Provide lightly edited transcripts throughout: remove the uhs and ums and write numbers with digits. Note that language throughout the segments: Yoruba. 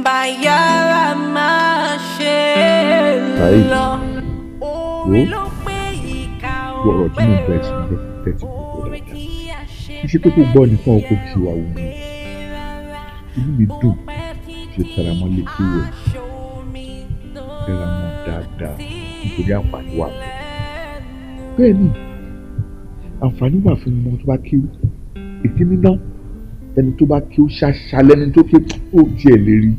Bayara máa ṣe lọ. Orí ló pé ìka ọ̀pẹ orí kì í ṣe iṣẹ́ tó kó gbọ́ nìkan ò kò fi wà wù mí inú mi dùn ṣe tẹra mọ́ létí rẹ̀ tẹra mọ́ dáadáa nítorí àǹfààní wà fún bẹ́ẹ̀ ni àǹfààní wà fún ọmọ tó bá kéwú ìkíní náà ẹni tó bá kéwú ṣáṣá lẹ́ni tó ké ó tiẹ̀ lè rí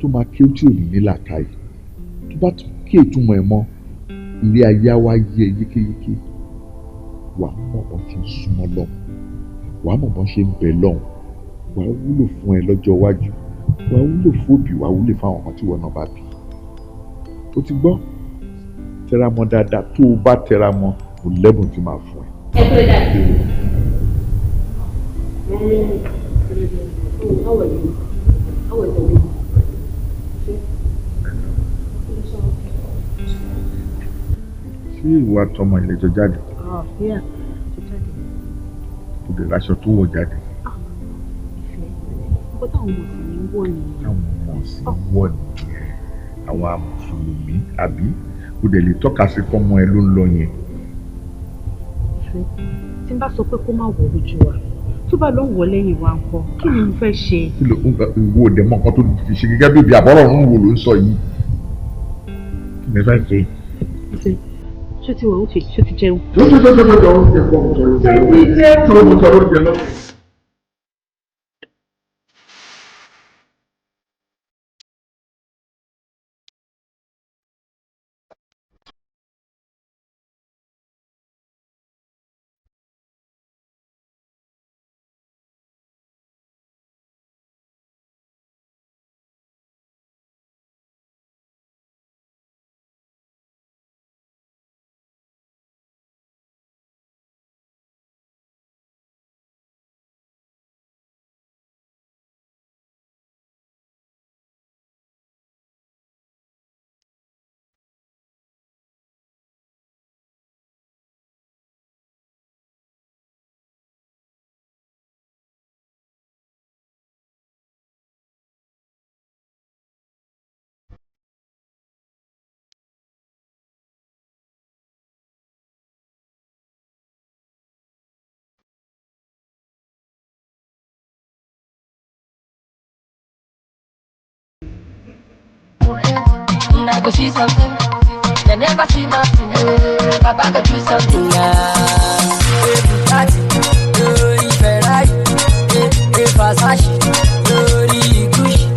tó máa kéwú tí ò ní ní làákàyè tó bá tún ké ìtumọ̀ ẹ̀ mọ́ ilé ayé á wá yẹ yékéyéké wà á mọ̀ bọ́n ṣe ń súnmọ́ lọ́hùn wà á mọ̀ bọ́n ṣe ń bẹ lọ́hùn wà á wúlò fún ẹ lọ́jọ́ iwájú wà á wúlò fún òbí wà á wúlò fún àwọn ọmọ tí wọ́n náà bá bí ó ti gbọ́ tẹra mọ́ dáadáa tó o bá tẹra mọ́ kò lẹ́bùn tí máa fún ẹ. ẹ kúrẹ́ dàbí. How are you? How was the week? ṣé ìwà tọmọ ìlẹjọ jáde. Yeah, tó jáde. kò dé láṣọ tó wọ̀ jáde. Ìfẹ́ nǹkan táwọn ọmọ sì ní wọ̀ nìyẹn. táwọn ọmọ sì ń wọ̀ nìyẹn àwọn amùsùlùmí àbí kò dé lè tọ́ka sí fọ́mọ ẹ ló ń lọ yẹn. Ìfẹ́ tí n bá sọ pé kó má wọ̀ lójú wa tó bá lọ ń wọ̀ lẹ́yìn wa ńkọ́ kí ni mo fẹ́ ṣe. kí ló ìwọ òde mọ nǹkan tó ti ṣe gẹ́gẹ́ bí ibi àbọ̀rọ̀ ń wò ló ń sọ yìí kí ni fẹ́ ṣe. Ìfẹ́ ṣé ti wọ̀ ó ṣé ti jẹun. tó oúnjẹ pọ̀ mo tọrọ oúnjẹ lọ. mo tọrọ oúnjẹ lọ. I go see something, they never see nothing. Papa go do something, Bugatti, Ferrari, Versace, Gucci.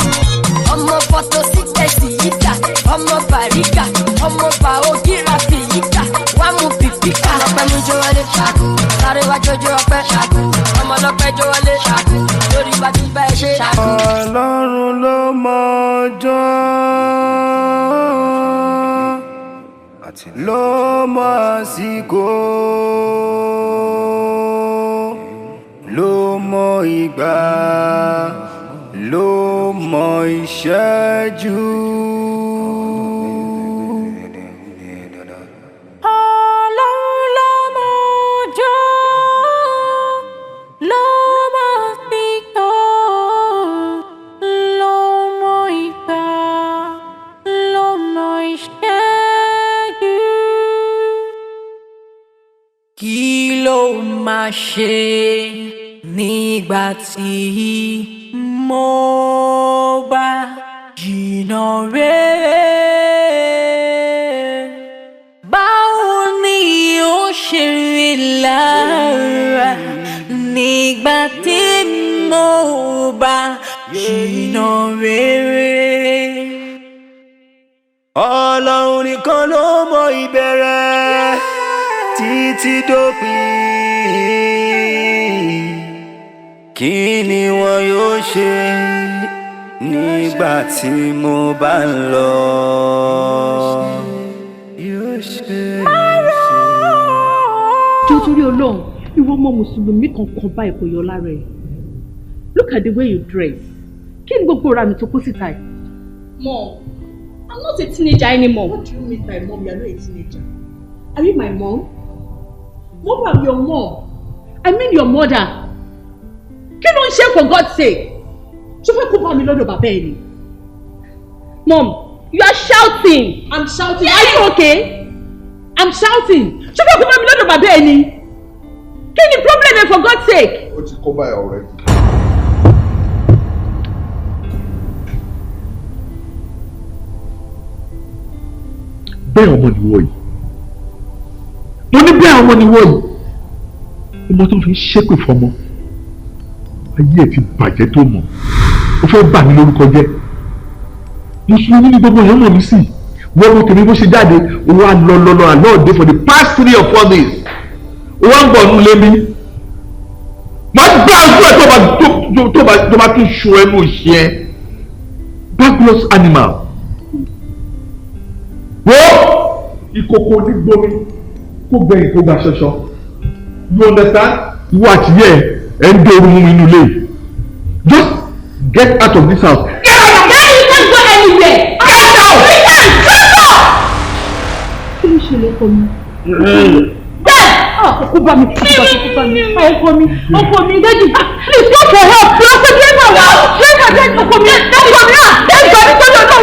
I'm a photo 630 ita, I'm a barika, I'm a bao girafi ita, wamu pipika. I'm a Joale Shaku, Sarewa Jojo Ape Shaku, I'm a Lope Joale Shaku, Lori Bati Bae Shaku. Ọlọ́run ló mọjọ́ ló mọ àsìkò ló mọ ìgbà ló mọ ìṣẹ́jú. Ọlọ́run ló mọjọ́ ló mọ àsìkò ló mọ ìgbà ló mọ ìṣẹ́jú. Kí ló máa ṣe nígbà tí mo bá jìnnà rere? Báwo ni ó ṣe rí lára nígbà tí mo bá jìnnà rere? Ọlọ́run nìkan ló mọ ìbẹ̀rẹ̀ títí dópin. Kí ni wọn yóò ṣe nígbà tí mo bá ń lọ? Yóò ṣe. Jọ̀ọ́ torí Ọlọ́run ìwọ ọmọ mùsùlùmí kankan bá ìkó yọ lára ẹ̀. Look at the way you dress. Kí ni gbogbo ra mi tó kó síta ẹ̀? Mom, I'm not a teenager anymore. What do you mean by mom? You're not a teenager. Are you my mom? Mom, I'm your mom. I mean your mother. Kí ló ń ṣe for God's sake? Ṣé o fẹ́ kó bá mi lọ́dọ̀ bàbá ẹ ni? Mom, you are shouting. I'm shouting. Are you okay? I'm shouting. Ṣé kò máa mi lọ́dọ̀ bàbá ẹ ni? Kí ni problem ẹ for God's sake? Ó ti cover ẹ already. Bẹ́ẹ̀ ọmọ ni wọ́ yìí. Mo ní bẹ́ẹ̀ ọmọ ni wọ́ yìí. Ọmọ tó fi ń ṣépè fọmọ. Ayé ẹ̀ ti bàjẹ́ tó mọ̀. Ó fẹ́ bà mí lórúkọ jẹ́. Mùsùlùmí ní gbogbo èèyàn mọ̀ mí sí. Wọ́n mú tèmi bó ṣe jáde. Ó wá lọ àlọ́ọ̀dẹ for the past 3 or 4 days. Ó wá ń bọ̀ nù lé mi. Máa gbá ojú ẹ̀ tó bá tún ṣu ẹnu òṣì ẹ. Backless animal. Wọ́n ìkòkò onígbomi kó gbẹ̀yìn kó gba ṣọṣọ. You understand? Ìwọ àti yẹ ẹ ń dé oru mú mi nínú ilé. Just get out of this house. Get out! You can't go anywhere! Get out! Get out! Kí ló ṣe lọ́kọ mi? Ó bá mi, ọkọ mi, Daddy, please go for help. Lọ pé driver wa, driver ọkọ mi, Daddy, tó lọ náà,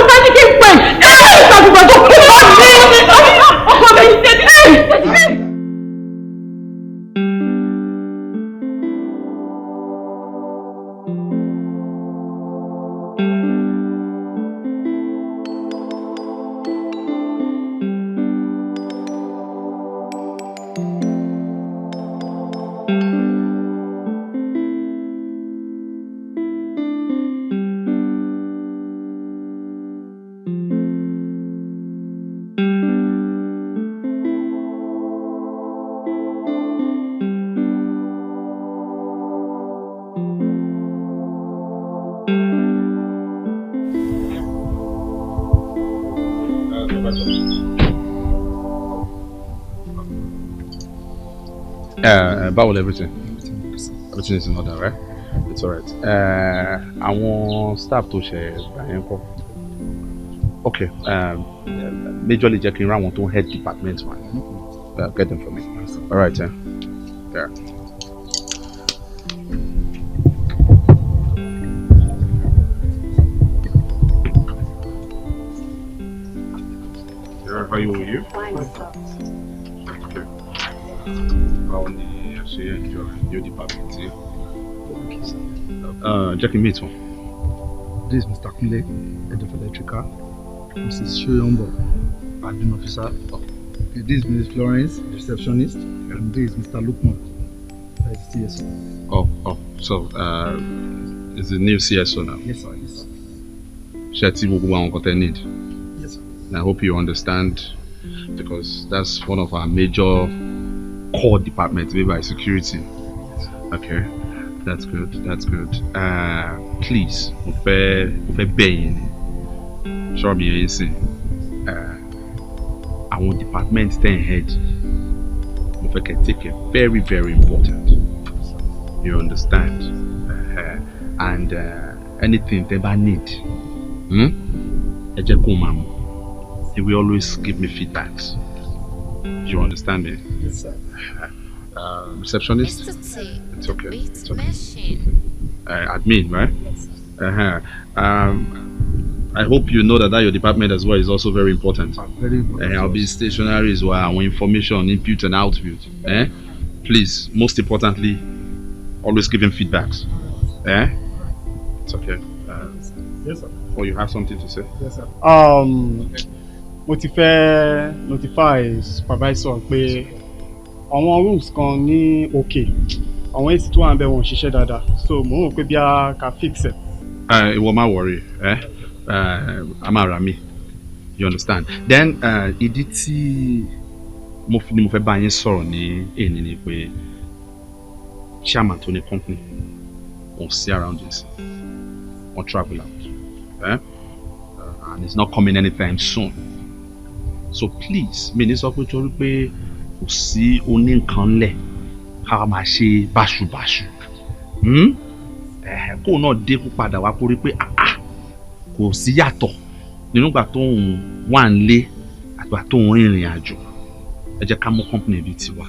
Daddy kí n pè. Ìgbàgbọ́ tó kí lọ sí ọkọ mi, Daddy. Báwo everything? Everything is in order, right? It's alright. Àwọn staff tó ṣe gbà yẹn kọ́. Okay. Majorly jẹ́ kí n rá àwọn tó head department one. Get them for me. Alright. Yeah. How are you? Fine, sir. Okay. Báwo ni ẹ ṣe enjoy your department here? Thank you, sir. Jẹ́ kí n meet wọn. This is Mr. Kunle, head of electrical. Mrs. Shoyombo, admin officer. Okay, this is Mrs. Florence, receptionist. And this is Mr. Lukman, CSO. So is the new CSO now? Yes, sir. Yes. Ṣé tí gbogbo àwọn nǹkan tẹ́ need? Yes, sir. And I hope you understand, because that's one of our major core departments, maybe by security. Okay, that's good. Please, mo fẹ́ bẹ̀ yín ni. Sure me you see. Our department ten head. Mo fẹ́ kẹ́ take it very, very important. You understand? And anything they need, ẹ jẹ́ kó máa mọ̀. He will always give me feedbacks. You understand me? Yes, sir. Receptionist? It's okay. Admin, right? Yes. I hope you know that your department as well is also very important. Very important. I'll be stationary as well. Our information, input and output. Please, most importantly, always give him feedbacks. It's okay. Yes, sir. Or you have something to say? Yes, sir. Mo ti fẹ́ notify supervisor pé àwọn rooms kan ní òkè àwọn AC tó wà níbẹ̀ wọ́n ṣiṣẹ́ dáadáa, so mo rò pé bí a ká fix ẹ̀. Ìwọ má worry, a máa rà mí, you understand? Then ìdí tí mo fẹ́ bá yín sọ̀rọ̀ ní èyí ni pé chairman tó ní company won't see around this, won't travel out, and it's not coming anytime soon. So please, mi ní sọ pé torí pé kò sí oní nǹkan lẹ̀ ká máa ṣe báṣubàṣu. Kó náà dé kó padà wá kó rí pé kò sí yàtọ̀ nínú ìgbà tó ń wà nílé àgbà tó ń rìnrìn àjò. Ẹ jẹ́ ká mú company bíi tiwa.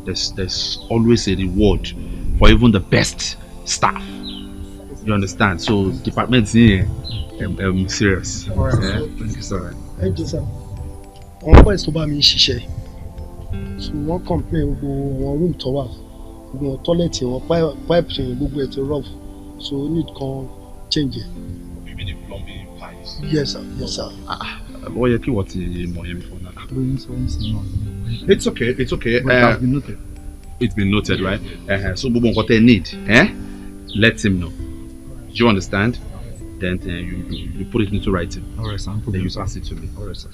There's always a reward for even the best staff. You understand? So department here, serious. All right. Yeah? It's all right. Hey, Joseph. One boy is to buy me shisha. So one complain go one room to work. Go toilet one pipe go to rough. So need can change it. You mean the plumbing pipes? Yes, sir. Yes, sir. What you what more before now? It's okay. It's okay. It's been noted. It's been noted, right? So what they need, let him know. Do you understand? Then you put it into writing. All right, sir. Then you pass it to me. All right, sir.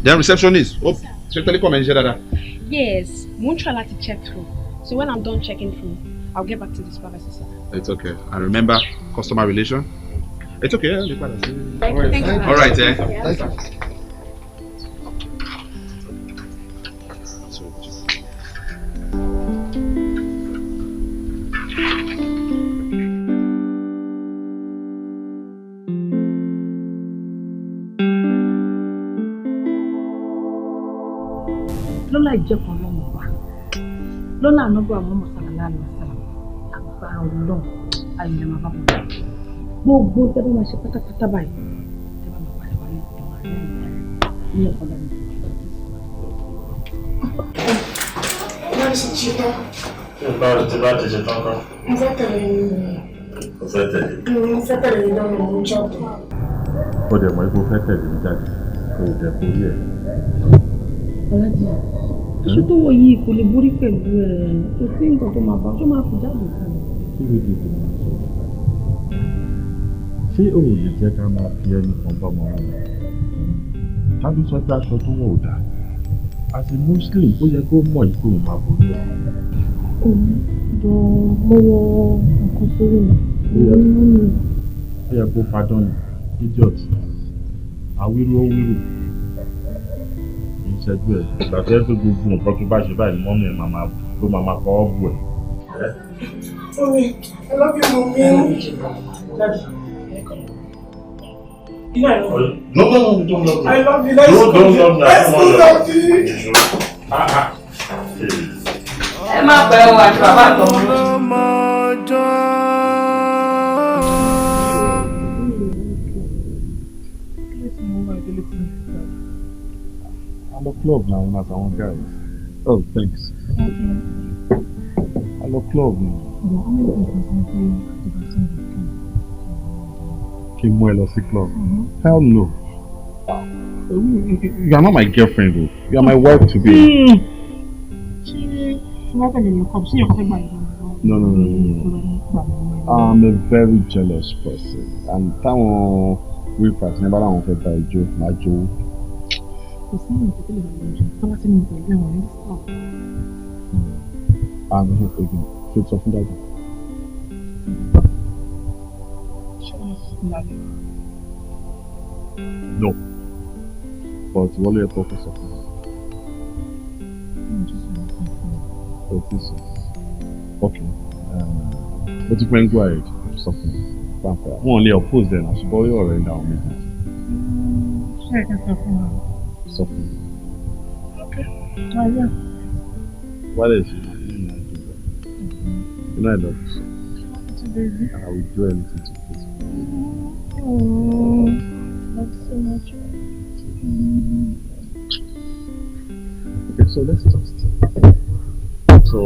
Then receptionist. Oh, secretary come and share that. Yes, won't try to check through. So when I'm done checking through, I'll get back to the supervisor, sir. It's okay. And remember, customer relation. It's okay. Thank you. All right, Thank you. Lọ́la ìjẹ́kọ̀ọ́ lọ́mọ wa lọ́la ànágbó àwọn ọmọ sàlálà lọ sàlá agbára ọlọ́run ayẹyẹ máa bá wọn gbogbo tẹ́lẹ̀ máa ṣe pátápátá báyìí tẹ́lẹ̀ máa parí wálé ìwà rẹ̀ ní ẹ̀kọ́ lẹ́nu. Báwo ti bá ti ṣe tán kan? Mo fẹ́ tẹ̀lé yín lọ́nà òun jọ́ọ̀dù. Ó dẹ̀ mọ̀ ipò fẹ́ tẹ̀lé mi jáde. Kò dẹ̀ kó rí ẹ̀. Ọlájì, aṣọ tó wọ̀ yìí kò lè borí pẹ̀lú kò sí nǹkan tó máa bá ọjọ́ máa fi jáde fún mi. Kí ló dé tó máa sọ? Ṣé o ò lè jẹ́ ká máa fi ẹni kan bá ọmọ wọn? Ṣáájú sọ pé aṣọ tó wọ̀ ò dáa. As a Muslim, ó yẹ kó mọ̀ ìkó òun máa borí ẹ̀. Mo wọ nǹkan sórí mi. Ó yẹ kó padán ni, idiot. Àwírú ó wírù. Ìṣẹ́jú ẹ̀ gbàgbé pé gbogbo nǹkan tó bá ṣe báyìí mọ́mí ẹ̀ ló máa fọwọ́ bù ẹ̀. Mommy, I love you, mommy. Daddy. No, don't love me. I love you. Let's Don't love me. Let's go, Daddy. Ẹ má pẹ́ o àti bàbá àtọ̀mọ́. I love club now, one as one guys. Oh, thanks. I love club now. Kí mú ẹ lọ sí club? Hell no. You are not my girlfriend though. You are my wife to be. No. I'm a very jealous person. And táwọn whippers never láwọn fẹ́ bá ẹjọ́ máa jowó. And again, fix off that. No. But what are you talking about? Okay. But you can go ahead. Something. Only oppose them. I should borrow you already now. Something. Okay. What is it? You know I love you so. And I will do anything to please you. Love so much. Okay, so let's just. So,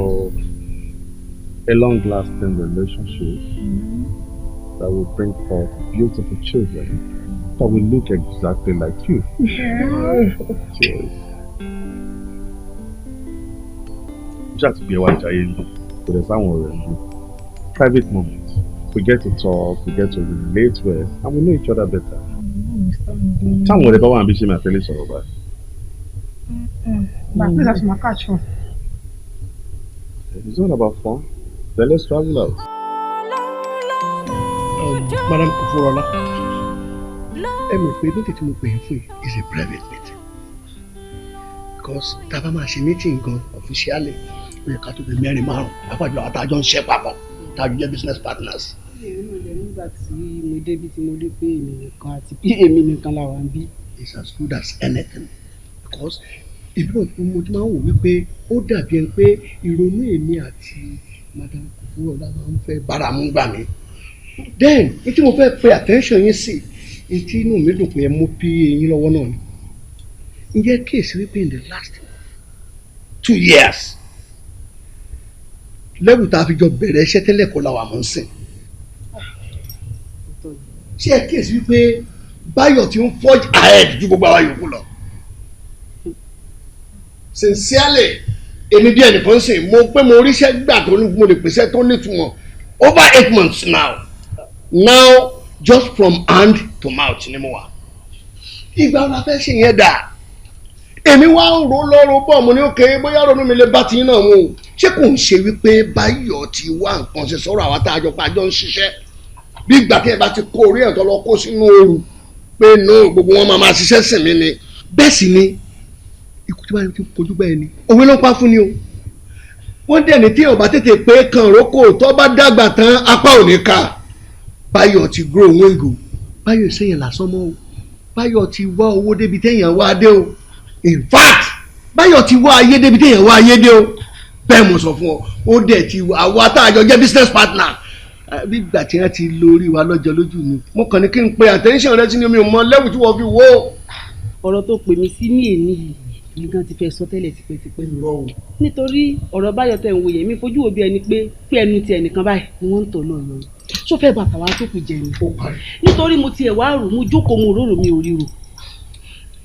a long-lasting relationship that will bring forth beautiful children that will look exactly like you. Cheers. Just be a watch, but there's someone private moments. We get to talk, we get to relate well, and we know each other better. Tell me whatever one ambition I tell you so about. But please ask my catch one. It's not about fun. Then let's travel out. Madam Kuforola, meeting is a private meeting. Because Tabama is meeting officially. We have to be married. I don't share papa. That's business partners. It's as good as anything. Because if you don't know we pay, ó dàbí ẹni pé ìrònú èmi àti Madam Kuforola máa ń fẹ́ bára mú gbà mí. then tí mo fẹ́ pe attention yín sí tí inú mi dùn pé ẹ mú pí yín lọ́wọ́ náà ni ǹjẹ́ kéèsì wípé in the last 2 years lẹ́rù tá a fi jọ bẹ̀rẹ̀ iṣẹ́ tẹ́lẹ̀ kọ́ la wà mọ́ sìn ṣé ẹ kéèsì wípé Báyọ̀ ti ń forge ahead ju gbogbo àwa yòókù lọ sincerely èmi bí ẹnìkan sìn mo pé mo ríṣẹ́ gbà tó ní mo lè pèsè tó nítumọ̀ over 8 months now just from hand to mouth ni mo wà ìgbà wọn la fẹ́ ṣe yẹn dà èmi wá ń ro lọ́rọ̀ bọ̀ mo ní òkè bóyá ronú mi lè bá ti náà mu ṣé kò ń ṣe wípé Báyọ̀ ti wá nǹkan ṣe sọ̀rọ̀ àwọn tá a jọ pa àjọ ń ṣiṣẹ́ bí ìgbà tí ẹ bá ti kó orí ẹ̀ tó lọ kó sínú ooru pé no gbogbo wọn máa ṣiṣẹ́ sìn mí ni bẹ́ẹ̀ sì ni ikú tí wọ́n ti fojú bẹ́ẹ̀ ni òwe ló ń pa fún ni o wọ́n dẹ̀ ní tí ọba tètè pé kan rókò tó bá dàgbà tán apá ò ní ká Báyọ̀ ti grow wíńgò Báyọ̀ ìṣẹ̀yìn lásán mọ́ o Báyọ̀ ti wá owó débi téèyàn wá dé o in fact Báyọ̀ ti wá ayé débi téèyàn wá ayé dé o bẹ́ẹ̀ mo sọ fún ọ ó dẹ̀ ti àwa tá a jọ jẹ́ business partner bí ìgbà tí wọ́n ti lórí wa lọ́jọ́ lójú mi mo kàn ní kí n pe attention rẹ sí ni mi ò mọ level tí wọ́n fi wó. ọ̀rọ̀ tó pè mí sí ní èmi yìí gan ti fẹ́ sọ tẹ́lẹ̀ tipẹ́tipẹ́ nítorí ọ̀rọ̀ Báyọ̀ tẹ̀ ń wo yẹn mi fojú wo bí ẹni pé ẹnu ti ẹnìkan báyìí ni wọ́n ń tọ̀ náà lọ ṣó fẹ́ bàtà wá tó kù jẹ ni nítorí mo tiẹ̀ wá rò mo jókòó mo rò mi ò ríro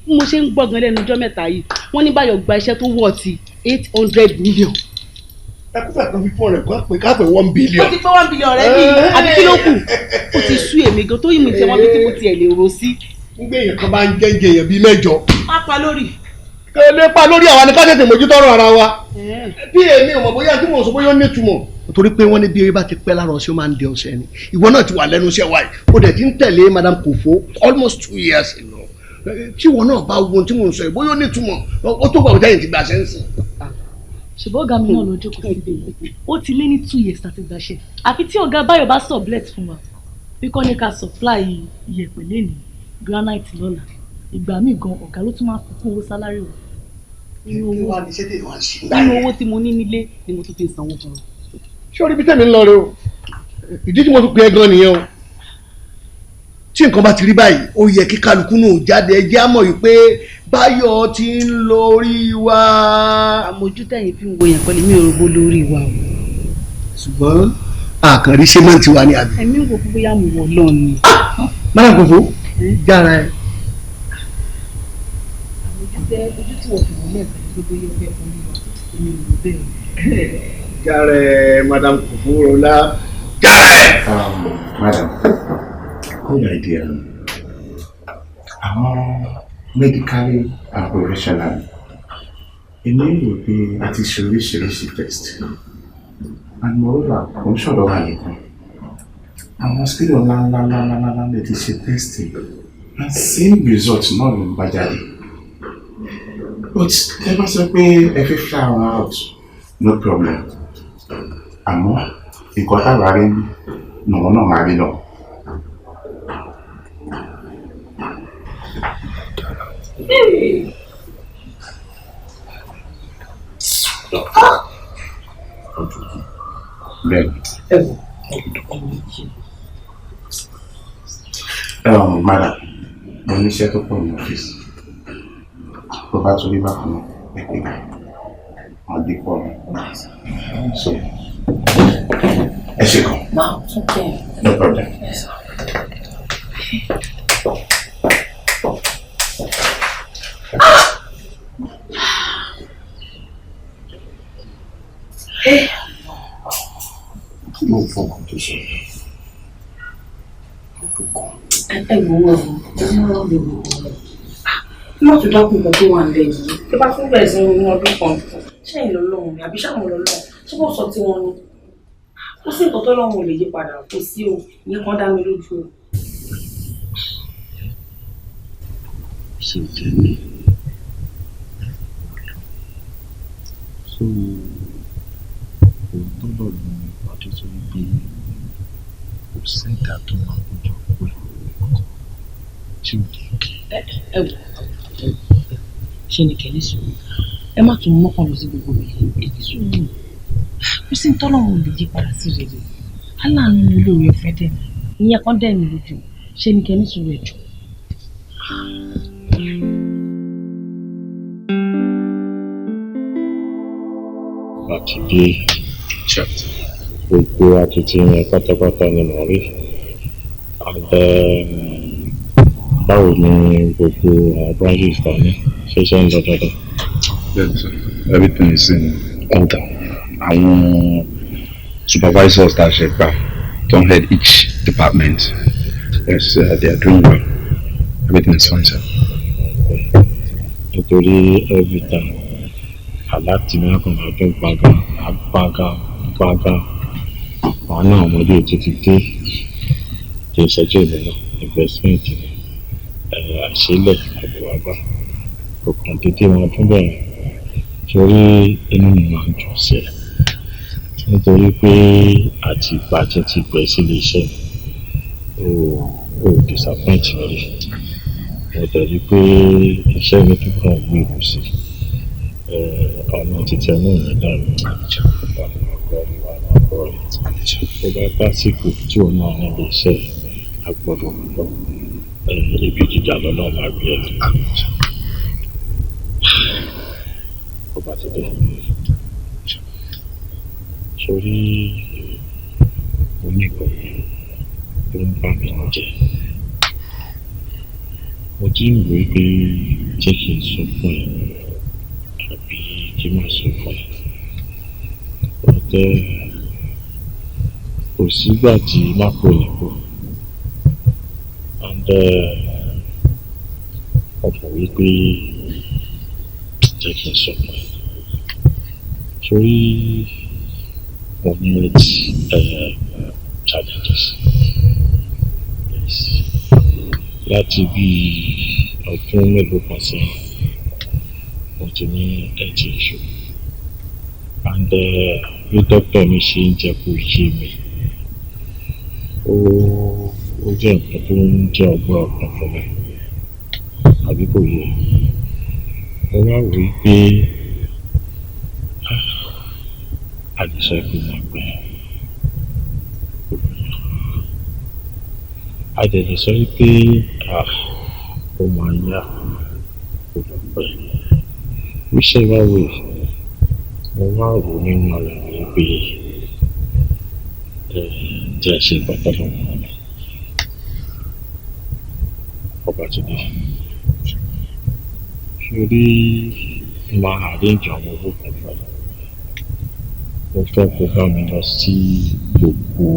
mo ṣe ń gbọ́gan lẹ́nu ọjọ́ mẹ́ta yìí wọ́n ní Báyọ̀ gba iṣẹ́ tó wọ̀ ti 800 million. ẹ kú fẹ́ kan fi fún ọ̀rẹ́ ká pé 1 billion. ó ti pé 1 billion rẹ bí àbí kí ló kù ó ti sú èmi gan tó yìí mi tẹ wọ́n bí tí mo tiẹ̀ lè ro sí. ń gbé èèyàn kan bá ń jẹ́jẹ́ èèyàn bíi 8. á pa lórí. kò lè pa lórí àwa ni ká tètè mójútó ọ̀rọ̀ ara wa. bí èmi ò mọ̀ bóyá tí mo sọ bóyá ó nítumọ̀. torí pé wọ́n ní bí eré bá ti pẹ́ lára ọ̀sẹ̀ ó máa ń dẹ ọ̀sẹ̀ ni ìwọ náà ti wà lẹ́nu iṣẹ́ wa yìí ó dẹ̀ ti ń tẹ̀lé Madam Kofo almost 2 years ago tí wọn náà bá wo tí mo ń sọ yìí bóyá ó nítumọ̀ ó tó gbàgbọ́ jáde ti gbà sẹ́ǹsì. ṣùgbọ́n ọ̀gá mi náà ló jókòó síbi ó ti lé ní 2 years láti gbàṣẹ àfi tí ọ̀gá Báyọ̀ bá sublet fún wa bí kò ní ká supply iyẹ̀pẹ̀ lẹ́nu granite lọ́la ìgbà míì gan ọ̀gá ló tún máa fi kún owó sálárì wa nínú owó tí mo ní nílé ni mo tún fi sanwó fún un. ṣé orí bí tẹ̀mí ń lọ rẹ o ìdí tí mo fi pè é gan nìyẹn o tí nǹkan bá ti rí báyìí ó yẹ kí kálukú náà jáde ẹjẹ́ àmọ́ yìí pé Báyọ̀ ti ń lórí wa. àmójútẹ̀yìn fi ń wo yẹn pẹ̀lú mi ò rògbò lórí wa o. ṣùgbọ́n àkànrí ṣe máa ń tiwa ní àbí. ẹ̀mí ń wo fún bóyá mo wọ̀ lọ́ọ̀ ni. Madam Kofo jára ẹ. àmójútẹ̀ ojú tí wọ́n fi wọ́n lẹ́ẹ̀kan ní gbogbo yóò fẹ́ fún mi wá èmi ò rò bẹ́ẹ̀. jára ẹ Madam Kofo rọlá jára ẹ. Madam, good idea. Medically and professionally, èmi rò pé a ti ṣe oríṣiríṣi test and moreover kò ń ṣọ̀rọ̀ wà nìkan àwọn hospital ńláńláńláńláńlá lè ti ṣe testing and same result náà ló ń bá jáde but ẹ bá sọ pé ẹ fi fly àwọn out no problem àmọ́ nǹkan táwa rí nàwọn náà máa rí náà. Madam, mo ní iṣẹ́ tó pọ̀ ní ọ́fíìsì. Tó bá torí bá fún ẹgbẹ́ gbà, wọ́n dé pọ̀ mi. So, ẹ ṣe kan. No problem. Mo fọkàn tó sọ. ẹ wò ó má tún dákun kan tó wà ń lẹ́yìn tí bá fún bẹ̀rẹ̀ sí ní ọdún kan ṣé ìlú Ọlọ́run ni àbí ṣáwọn Ọlọ́run tí wọ́n sọ tí wọ́n ní kó sí nǹkan tó lọ́run lè yí padà kó sí o ìyẹn kan dá mi lójú o. ṣe jẹ́ mi so òun tó lọ lù mí pàtó sọ wípé kò sẹ́dá tó máa gbọ́dọ̀ pé tí ò ní kí. ẹ wò ṣe ni kẹ́lẹ́ sùn ẹ má tún mọ́kàn lọ sí gbogbo mi èdè sùn mí kò sí tọ́lọ́run lè yí padà sí rere aláàánú ni olóore ọ̀fẹ́ dẹ̀ ni ìyẹn kan dẹ̀ mí lójú ṣé ni kẹ́ni sùn rẹ̀ jù. àti bí gbogbo akitiyan pátápátá ni mo rí báwo ni gbogbo àwọn branches ta ní ṣẹṣẹ ń lọ dáadáa. Yes, everything is in order. Àwọn supervisors that ṣe gbà don't head each department. Yes, they are doing well. Everything is fine, sir. Nítorí every time aláàtì náà kàn máa tún gbàgà àwọn náà ọmọdé tó ti dé kì í ṣẹjọ́ ìlú náà investment àṣìlẹ̀ àbúwágbá òkàn dédé wọn tún bẹ̀rẹ̀ torí inú mi máa ń dùn sí ẹ nítorí pé àti ìgbà tí ti pẹ́ sí ilé iṣẹ́ ó disappoint mi rí mo tẹ̀lé pé iṣẹ́ mi tún kàn gbèrú sí ọ̀nà títẹ náà ní dàrú tó bá tásìkò tí òun náà níbi iṣẹ́ agbọ́dọ̀ lọ ibi gíga lọ́nà máa gbé ẹ̀ ọba ti dé sórí onígbọ̀n tó ń bá mi jẹ́ mo ti ń wòó pé jẹ́ kí n sọ fún ẹ àbí kí n má sọ fún ẹ ọ̀tẹ́ kò sígbà tí má kò ní kò and ọkọ̀ wípé jẹ́ kí n sọ fún ẹ sórí mo ní retí challenges yes láti bí ọdún mélòó kan sẹ́yìn mo ti ní ẹ̀jẹ̀ ìṣó and bí dókítà mi ṣe ń jẹ́ kó yé mi ó jẹ́ nǹkan tó ń jẹ́ ọgbọ́n ọkàn fún mi àbí kò yẹ mo wá wò ó pé àdìsọ́ ẹ̀kọ́ máa gbẹ àdìsọ́ sọ pé ó máa yá kò lọ pẹ́ wíṣẹ́ wá wò mo wá rò nínú ara mi pé jẹ́ ṣe pàtàkì wọn ọba ti dé sórí máa àríjọ àwọn owó kan fún mo fẹ́ kó bá mi lọ sí gbogbo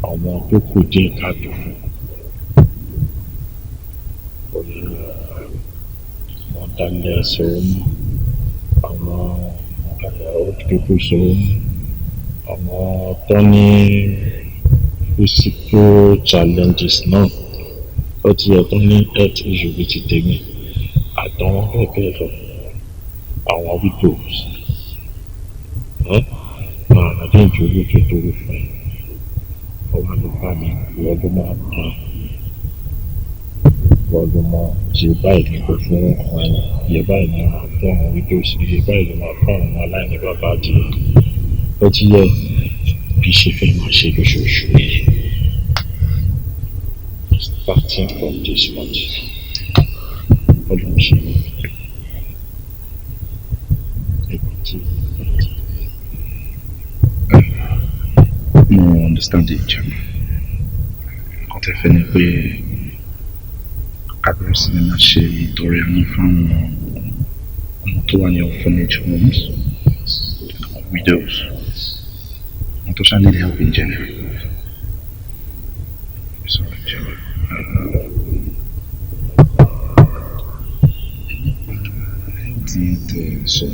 àwọn tó kù díẹ̀ káàdùn fún wọn dalẹ̀ sọ̀rọ̀ mọ́ àwọn old people sọ̀rọ̀ mọ́ àwọn tó ní physical challenges náà ó ti yẹ tó ní health issue bíi ti tèmi àtàwọn bẹ́ẹ̀ bẹ́ẹ̀ lọ àwọn widows máa àdé ìjòyè tó torí fún ẹ ọwọ́ ló bá mi lọ́dún máa tán lọ́dún máa ṣe báyìí ní kó fún àwọn ẹni iye báyìí ní máa fún àwọn widows iye báyìí ló máa fún àwọn aláìní bàbá àdìyẹ ó ti yẹ bí ṣe fẹ́ máa ṣe lóṣooṣù yìí starting from this month ọdún ṣe mo understand it jam nǹkan tẹ́ fẹ́ ni pé abẹ́rẹ́ sinimá ṣe ìtọrẹ àánú fáwọn ọmọ tó wà ní orphanage homes widows àwọn tó ṣáà need help in general. Sorry, Jim. So,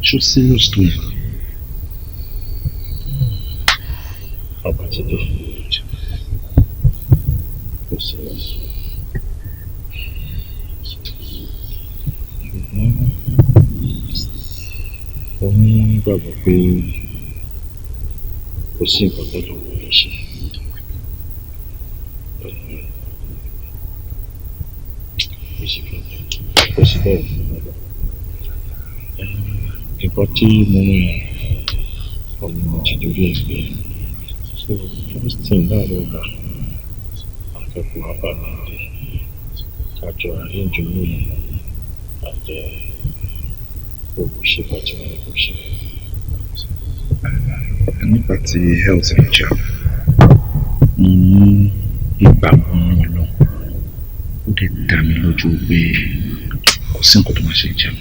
show serious to it. How about you do? Go serious. Ó ní gbàgbọ́ pé kò sí nǹkan tó lọ́wọ́ lè ṣe. Kò sí bẹ́ẹ̀ nǹkan tí mo mú yẹn ọ̀nà ti dorí ẹ̀ pé So first thing náà ló gbà akẹ́kọ̀ọ́ abánáde kájọ arrange owó yẹn àti owó ṣe pàtó wọn kò ṣe. Nípa ti health and job, mo ní ìgbàgbọ́ náà lọ. Ó dẹ̀ dá mi lójú pé kò sí nǹkan tó máa ṣe jẹun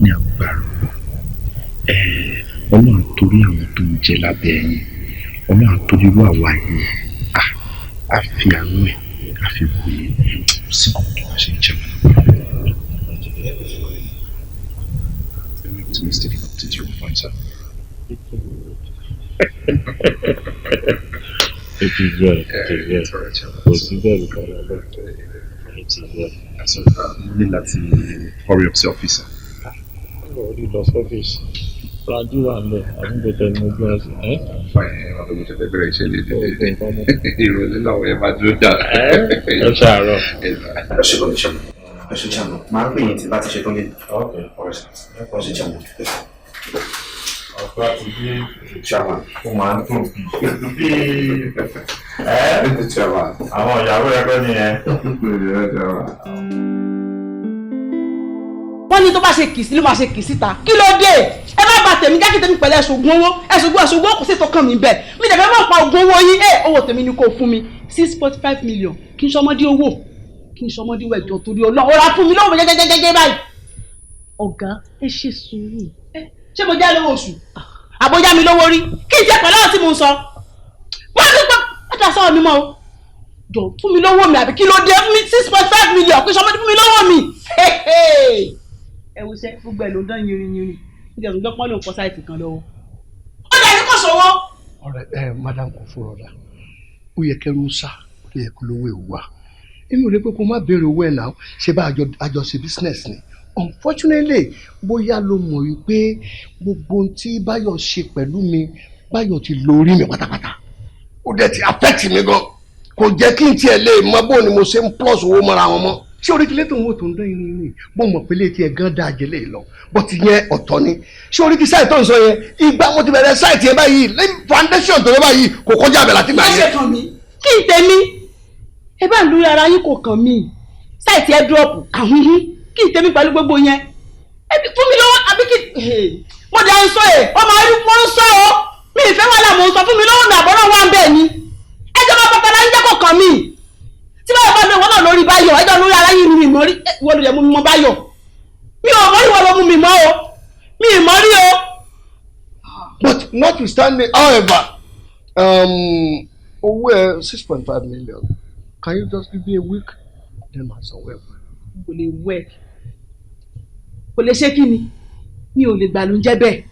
ní agbára. Ọlọ́run torí àwọn tó ń jẹ lábẹ́ ẹ̀yìn, Ọlọ́run torí irú àwa yìí, a fi àánú ẹ̀, a fi wòye, kò sí nǹkan tó máa ṣe jẹun. I'm optimistic about it, you'll find out. It is well. Kò sí bẹ́ẹ̀ kan lọ́dọ̀. It is well. Mo ní láti hurry up sí ọ́fíìsì. Already lost office. Rájú wà ń bẹ̀, àbúgbòtẹ́ ni mo gbé ọ sí. Fine, àbúgbòtẹ́ tẹ bẹ̀rẹ̀ iṣẹ́ lédè. Ìrọ̀lẹ́ làwọn ẹ̀ máa dúró dà. Ẹ ṣàárọ̀. Ẹ ṣe kọ́ni ṣàmù. Ẹ ṣe ṣàmù. Máa ń pè yín tí bá ti ṣe tán lé. Ọ̀rẹ́ ṣe ṣàmù. Ọ̀pọ̀ àti bí ṣàmù ó máa ń dùn bí ṣàmù. Àwọn ìyàwó ẹgbẹ́ ni ẹ. Wọ́n ní tó bá ṣe kì sí ló máa ṣe kì síta. Kí ló dé? Ẹ má bà tèmi jẹ́ kí tèmi pẹ̀lú ẹ̀ṣùgbọ́n owó. Ẹ̀ṣùgbọ́n kò sí tó kàn mí bẹ́ẹ̀. Mi dẹ̀ fẹ́ mọ̀ pa ògùn owó yín. Owó tèmi ni kò fún mi 6.5 million. Kí n ṣọmọdé owó. Kí n ṣọmọdé owó ẹ̀jọ̀ torí Ọlọ́run. Ó ra fún mi lówó jẹ́jẹ́jẹ́jẹ́ báyìí. Ọ̀gá ẹ ṣe sùúrù. Ṣé mo já lówó oṣù? Àbójá mi lówó rí. Kí n jẹ́ pẹ̀lú àwọn tí mo ń sọ. Wọ́n ti pẹ́ ẹ̀dá sọ̀rọ̀ mi mọ́ o. Jọ fún mi lówó mi àbí kí ló dé fún mi 6.5 million. Kí n ṣọmọdé fún mi lówó mi. Ẹ wo ṣe gbogbo ẹ̀ ló dán yìnrìn. Ǹjẹ́ òun gbọ́pọ́n ló ń kọ́ sáìtì kan lọ́wọ́. Ó dẹ̀ ní kò sówó. Ọ̀rẹ́ madam kò fún ọ̀dà. Ó yẹ kẹ́rù sá, ó yẹ kó lówó ewu wa. Èmi ò lè pé kó má béèrè owó ẹ̀ náà. Ṣé bá àjọṣe business ni? Unfortunately, bóyá ló mọ̀ wípé gbogbo ohun tí Báyọ̀ ṣe pẹ̀lú mi, Báyọ̀ ti lórí mi pátápátá. Ó dẹ̀ ti affect mi gan. Kò jẹ́ kí n tiẹ̀ lè mọ bó ni mo ṣe ń plus owó mọ́ra wọn mọ́. Ṣé orí kílé tó ń wò tó ń dán inú inú yìí? Bó mọ̀ pé létí ẹ̀ gan dáa jẹ́lé lọ. Bó ti yẹn ọ̀tọ̀ ni. Ṣé orí kí sáìtì tó ń sọ yẹn? Ìgbà mo ti bẹ̀rẹ̀ sáìtì yẹn báyìí, lẹ́yìn foundation tó yẹ báyìí kò kọjá àbẹ̀ láti gbà yẹn. Ṣé kàn mí? Kí n tèmi? Ẹ bá ń lórí ara yín kò kàn mí. Sáìtì ẹ dúrọ̀pù. Kí n tèmi pẹ̀lú gbogbo yẹn. Fún mi lọ́wọ́ àbí kí mo dẹ̀ ń sọ ọmọ rí mo ń sọ ọ́ mi ìfẹ́ wà láàmú sọ fún mi lọ́wọ́ mi àbọ̀rọ̀ wà ń bẹ̀ ni ẹjọ́ bá pàpàlà ń jẹ́ kọ̀ọ̀kan mi tí báyọ̀ bá lè wọ́n náà lórí Báyọ̀ ẹjọ́ lórí ara yìí mi mọ́ rí wọ́n lè mú mi mọ́ Báyọ̀ mi ò mọ́ rí wọ́n ló mú mi mọ́ o mi ì mọ́ rí o. But notwithstanding, however, owó ẹ 6.5 million, can you just give me a week? Then ma san well. Kò lè wẹ̀ kò lè ṣe kí ni mi ò lè gbà ló ń jẹ́ bẹ́ẹ̀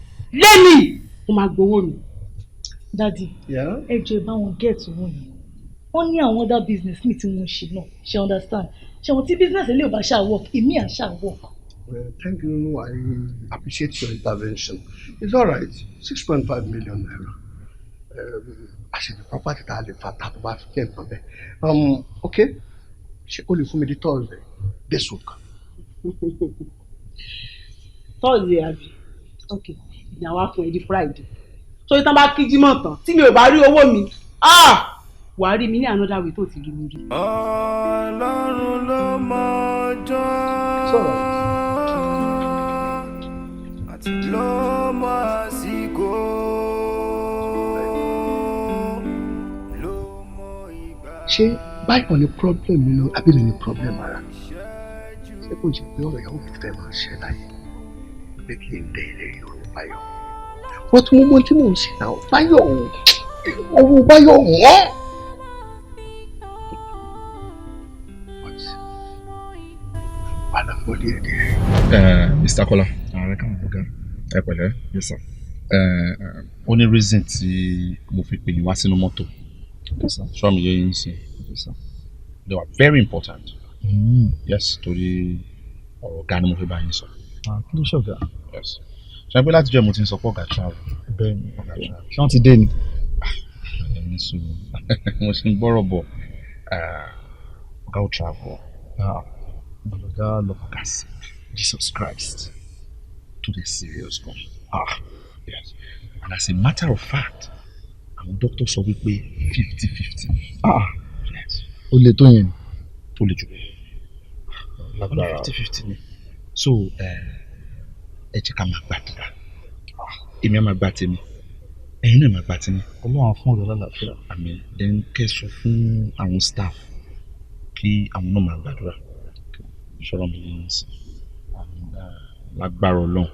lẹ́nìí mo máa gbowó mi. Daddy ẹ jẹ́ bá wọn get owó yẹn wọ́n ní àwọn other business mi tí wọ́n ṣe náà ṣe understand ṣe wọ́n tí business ilé ò bá ṣáà work èmi à ṣáà work. Well, thank you. I appreciate your intervention. It's all right. 6.5 million naira. Actually, the property that I live at, that was okay. She only for me the Thursday this week. Thursday àbí okay ìyàwó àfún ẹ di Friday so ìtàn bá kíjí mọ̀ tán tí mi ò bá rí owó mi wà á rí mi ní another way tó ti rí mi rí. Ọlọ́run ló mọ ọjọ́ àti ló mọ àsìkò ló mọ ìgbà. Ṣé Báyọ̀ ní problem nínú àbí mi ní problem ara? Ṣé kò jẹ́ pé ọ̀rọ̀ ìyàwó mi fẹ́ máa ṣe láyé? Pé kí n dẹ ilé ìròyìn Báyọ̀. Wọ́n tún mọ́ tí mò ń ṣe náà Báyọ̀ owó Báyọ̀ wọ́n. Padà pọ̀ díẹ̀ díẹ̀. Mr. Kola, ààrẹ kàn wọ́n gan. Ẹ pẹ̀lẹ́, yes sir. Ó ní reason tí mo fi pè yín wá sínú mọ́tò. Ṣọ́ mi yé yín sí. They were very important. Yes, torí ọ̀rọ̀ ọ̀gá ni mo fi bá yín sọ. Kí ló ṣọ̀gá? Yes. Ṣé pé láti jẹ́ mo ti ń sọ pé ọ̀gá travel? Bẹ́ẹ̀ni, ọ̀gá travel. Ṣé wọ́n ti dé ni? Ẹ̀yin sùn. Mo ṣe ń gbọ́rọ̀ bọ̀. Ọ̀gá ò travel. Ọ̀gá lọ. Ọ̀gá sí Jesus Christ. To the serious one. Yes. And as a matter of fact, àwọn dókítà sọ wípé 50-50. ó lè tó yẹn. ó lè jù bẹ́ẹ̀. lágbára 50-50 ni. so ẹ jẹ́ ká máa gbàdúrà èmi á máa gbà tèmi ẹ̀yin náà máa gbà tèmi. ọlọ́run á fún ọ̀rọ̀ lálàáfíà. àmín. then kẹ́sọ̀ fún àwọn staff kí àwọn náà máa gbàdúrà ṣọ́rọ̀ mi ní sí lágbára ọlọ́run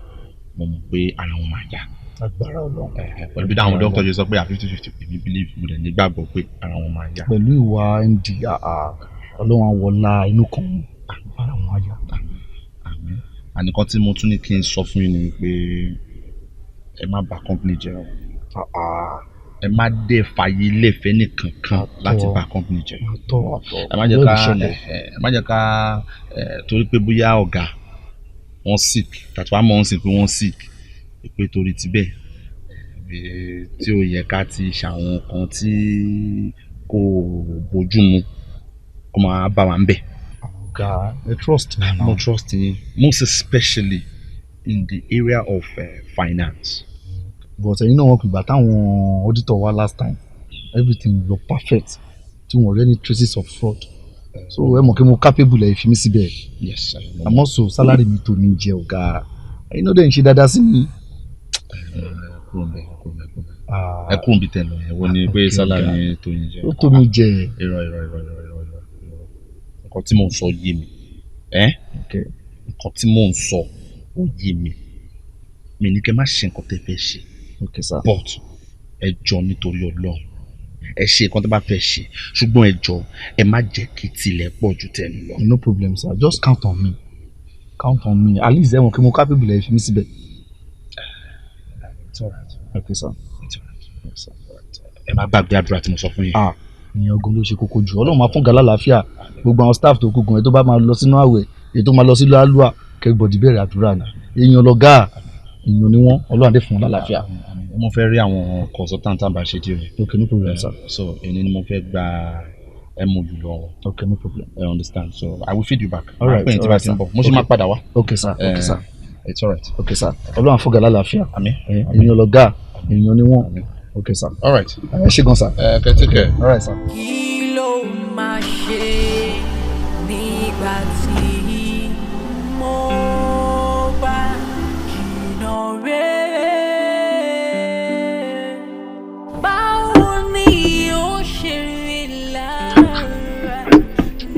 mo mọ̀ pé ara wọn máa yá. lágbára ọlọ́run. pẹ̀lú bí àwọn dókítà ṣe sọ pé 50-50 èmi believe mo dẹ̀ nígbàgbọ́ pé ara wọn máa yá. pẹ̀lú ìwà ndí ọlọ́run àwọlá inú kan ara wọn á yá. àmín. àníkan tí mo tún ní kí n sọ fún yín ni pé ẹ má bà company jẹ́ o. ẹ má dé fàyè lẹ́fẹ̀ẹ́ nìkan kan láti bà company jẹ́. ẹ má jẹ́ ká torí pé bóyá ọ̀gá wọ́n sick tàbí wàá mọ̀ wọ́n sick pé wọ́n sick pé torí tibẹ̀ tí ó yẹ ká ti ṣàwọn kan tí kò bójú mu kó máa bá wa ń bẹ̀. ọ̀gá ẹ trust me now. no trust me most especially in the area of finance. but ẹ̀yin náà wọ́n pè gbà táwọn auditor wá last time everything look perfect tí wọ́n rí any traces of fraud so ẹ mọ̀ kí mo capable ẹ̀ fi mí síbẹ̀. yes àmọ́ so salary mi tó mi jẹ ọ̀gá ẹ̀yin náà dẹ̀ ń ṣe dáadáa sí mi. ẹ kúrò bí tẹ̀lé ẹ wọ́n ní pé salary tó yín jẹ. ó tó mi jẹ. irọ́ nǹkan tí mò ń sọ yé mi nǹkan tí mò ń sọ ó yé mi mi ní kẹ́ má ṣe nǹkan tẹ́ fẹ́ ṣe. okay sir. but ẹ jọ nítorí Ọlọ́run ẹ ṣe nǹkan tó bá fẹ́ ṣe ṣùgbọ́n ẹ jọ ẹ má jẹ́ kí tilẹ̀ pọ̀ ju tẹnu lọ. no problem sir just count on me at least ẹ mọ̀ kí mo capable ẹ fi mí síbẹ̀. it's alright. okay sir. ẹ má gbàgbé àdúrà tí mo sọ fún yín. ìyẹn ogun ló ṣe kókó jù Ọlọ́run máa fún gàlá àlàáfíà gbogbo àwọn staff tó kù gan ẹ tó bá máa lọ sínú àwẹ̀ èyí tó máa lọ sílùú àlùwà kẹgbọdì bẹ̀rẹ̀ àdúrà ni èèyàn lọgá èèyàn ni wọn Ọlọ́run àdé fún wọn lálàáfíà. mo fẹ́ rí àwọn consultant àbá ṣe díẹ̀. okay no problem sir. so èyí ni mo fẹ́ gba MOU lọ. okay no problem. I understand so I will feed you back. all right all right sir. mo ṣe máa padà wá. okay sir okay sir. it's all right. okay sir Ọlọ́run fún gàlá àlàáfíà. àmín. èèyàn lọgá èèyàn ni wọn. okay sir. all right. ẹ ṣé gan sir. okay take care. all right sir. kí ló máa ṣe nígbà tí mo bá jìnnà rere báwo ni ó ṣe rí lára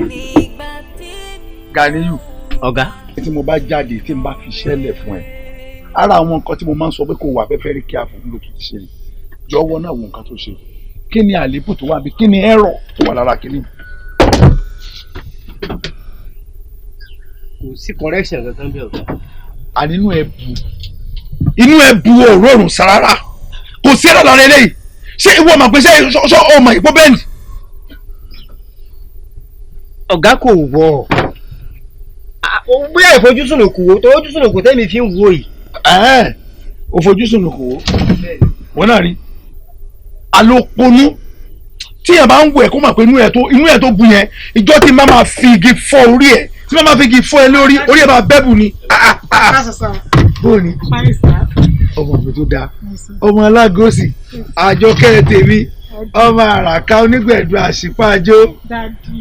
nígbà tí. Ganiyu. ọ̀gá. tí mo bá jáde tí n bá fi ṣẹlẹ̀ fún ẹ ara àwọn nǹkan tí mo máa ń sọ pé kò wà fẹ́fẹ́ rí kí a fún lókè ti ṣe ni jọ̀wọ́ náà wo nǹkan tó ṣe kí ni àléébù tó wà bí kí ni ẹ̀rọ tó wà lára kíní. kò sí correction kankan bí ọ̀gá. ànínú inú ẹ bu òórùn sárára kò sí ẹ̀rọ lára eléyìí ṣé ìwọ ọmọ pé ṣé ọmọ ìpó bẹ́ẹ̀ ni. ọ̀gá kò wọ̀ bóyá ìfojúsùn kò wò tó ojúsùn kò tẹ́mi fi ń wo yìí. òfojúsùn kò wò wọ́n náà rí alóponú tí yẹn bá ń wẹ̀ kó mọ̀ pé inú ẹ̀ tó bu yẹn ìjọ tí má máa fi igi fọ́ orí ẹ̀ tí má máa fi igi fọ́ ẹ lórí orí ẹ̀ máa bẹ́bù ni. bóòní ọmọ mi tó dáa ọmọ alágòsì àjọkẹ́ tèmi ọmọ àràká onígbẹ̀dù àṣìpájó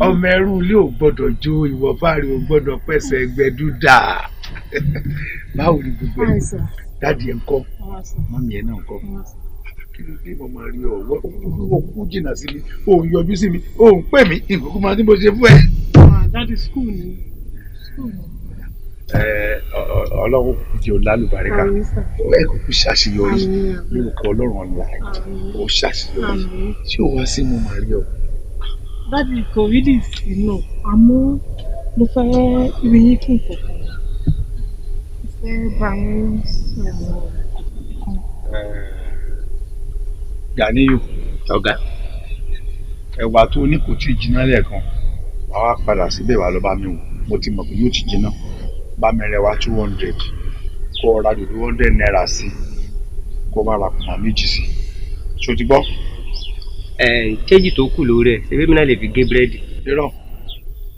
ọmọ ẹrú ilé ò gbọ́dọ̀ jó ìwọ fáàrí ò gbọ́dọ̀ pẹ̀sẹ̀ gbẹ̀dú dáa. báwo ni gbogbo ẹ̀ dáàdi ẹ̀ ń kọ́ mọ́mí ẹ̀ náà ń kọ́ kí ló dé mo máa rí ọwọ́ òkú jìnnà sí mi òun yọjú sí mi òun pè mí nǹkan kó máa ní bó ṣe fún ẹ. dáàdi skul ni. ọlọ́run kò jẹ́ olálùbáríkà ẹ kò kú ṣàṣeyọrí lórúkọ ọlọ́run ọ̀la ó ṣàṣeyọrí tí ò wá sí mo máa rí ọ. dáàdi kò rí dì sí náà àmọ́ mo fẹ́ rí yín kí n kọ̀ọ̀kan mo fẹ́ bá yín sọ̀rọ̀ kan. Ganiyu ọ̀gá ẹ̀wà tó ní kò tí ì jiná lẹ́ẹ̀kan wàá wá padà síbẹ̀ wà lọ bá mi wò mo ti mọ̀ pé yóò ti jiná bá mi rẹwà 200 kó ọ̀rá dòdò 100 naira sí kó má ra kùmà méjì sí ṣó ti gbọ́. kéjì tó kù lórí ẹ̀ ṣebí mi náà lè fi gé búrẹ́dì. irọ́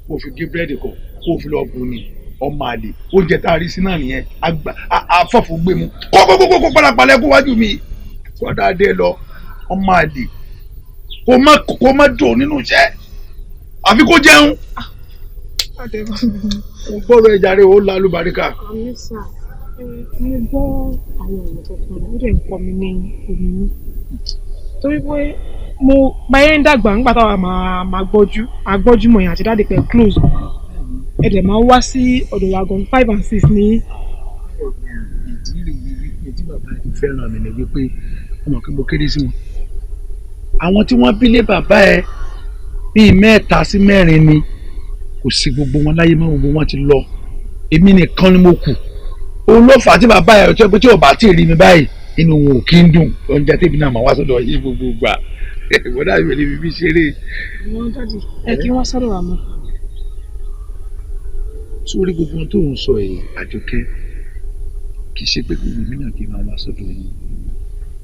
kó fi gé búrẹ́dì kó fi lọ bu ni ọmọ àlè oúnjẹ tá a rí sí náà nìyẹn afọ́fù gbé mu kó padà palẹ̀ kó wájú mi kó dáadé lọ ọmọ àlè kó má dùn nínú iṣẹ́ àfi kó jẹun. mo gbọ́dọ̀ ẹja rẹ̀ ó la lùbáríkà. àmì sà mo gbọ́ àwọn ọ̀rọ̀ kankan ó dẹ̀ ń kọ́ mi ní òmìnir torí pé mo báyẹn ń dàgbà nígbà táwa máa gbọ́jú mọ̀ yẹn àti dáàdì pẹ̀ close ẹ̀dẹ̀ máa wá sí ọ̀dọ̀ wa gan 5 and 6 ní. ìdí rèé wípé tí bàbá ti fẹ́ràn mi ni wípé ọmọ kí mo kéré sí wọn. àwọn tí wọ́n bí lé bàbá ẹ bíi 3 sí 4 ni kò sí gbogbo wọn láyé mọ́ gbogbo wọn ti lọ èmi nìkan ni mo kù. òun ló fà á tí bàbá ẹ ọjọ́ pé tí ò bá tí ì rí mi báyìí inú wọn ò kí ń dùn oúnjẹ tèmi náà máa wá sọ́dọ̀ yìí gbogbo gbà ìwọ náà yóò lè fi ṣeré. àwọn dáàdì ẹ kí wọ́n sọ́dọ̀ wa mọ́. sórí gbogbo ohun tó ń sọ èyí Àjọkẹ́ kì í ṣe pé gbogbo mi náà kì í máa wá sọ́dọ̀ yìí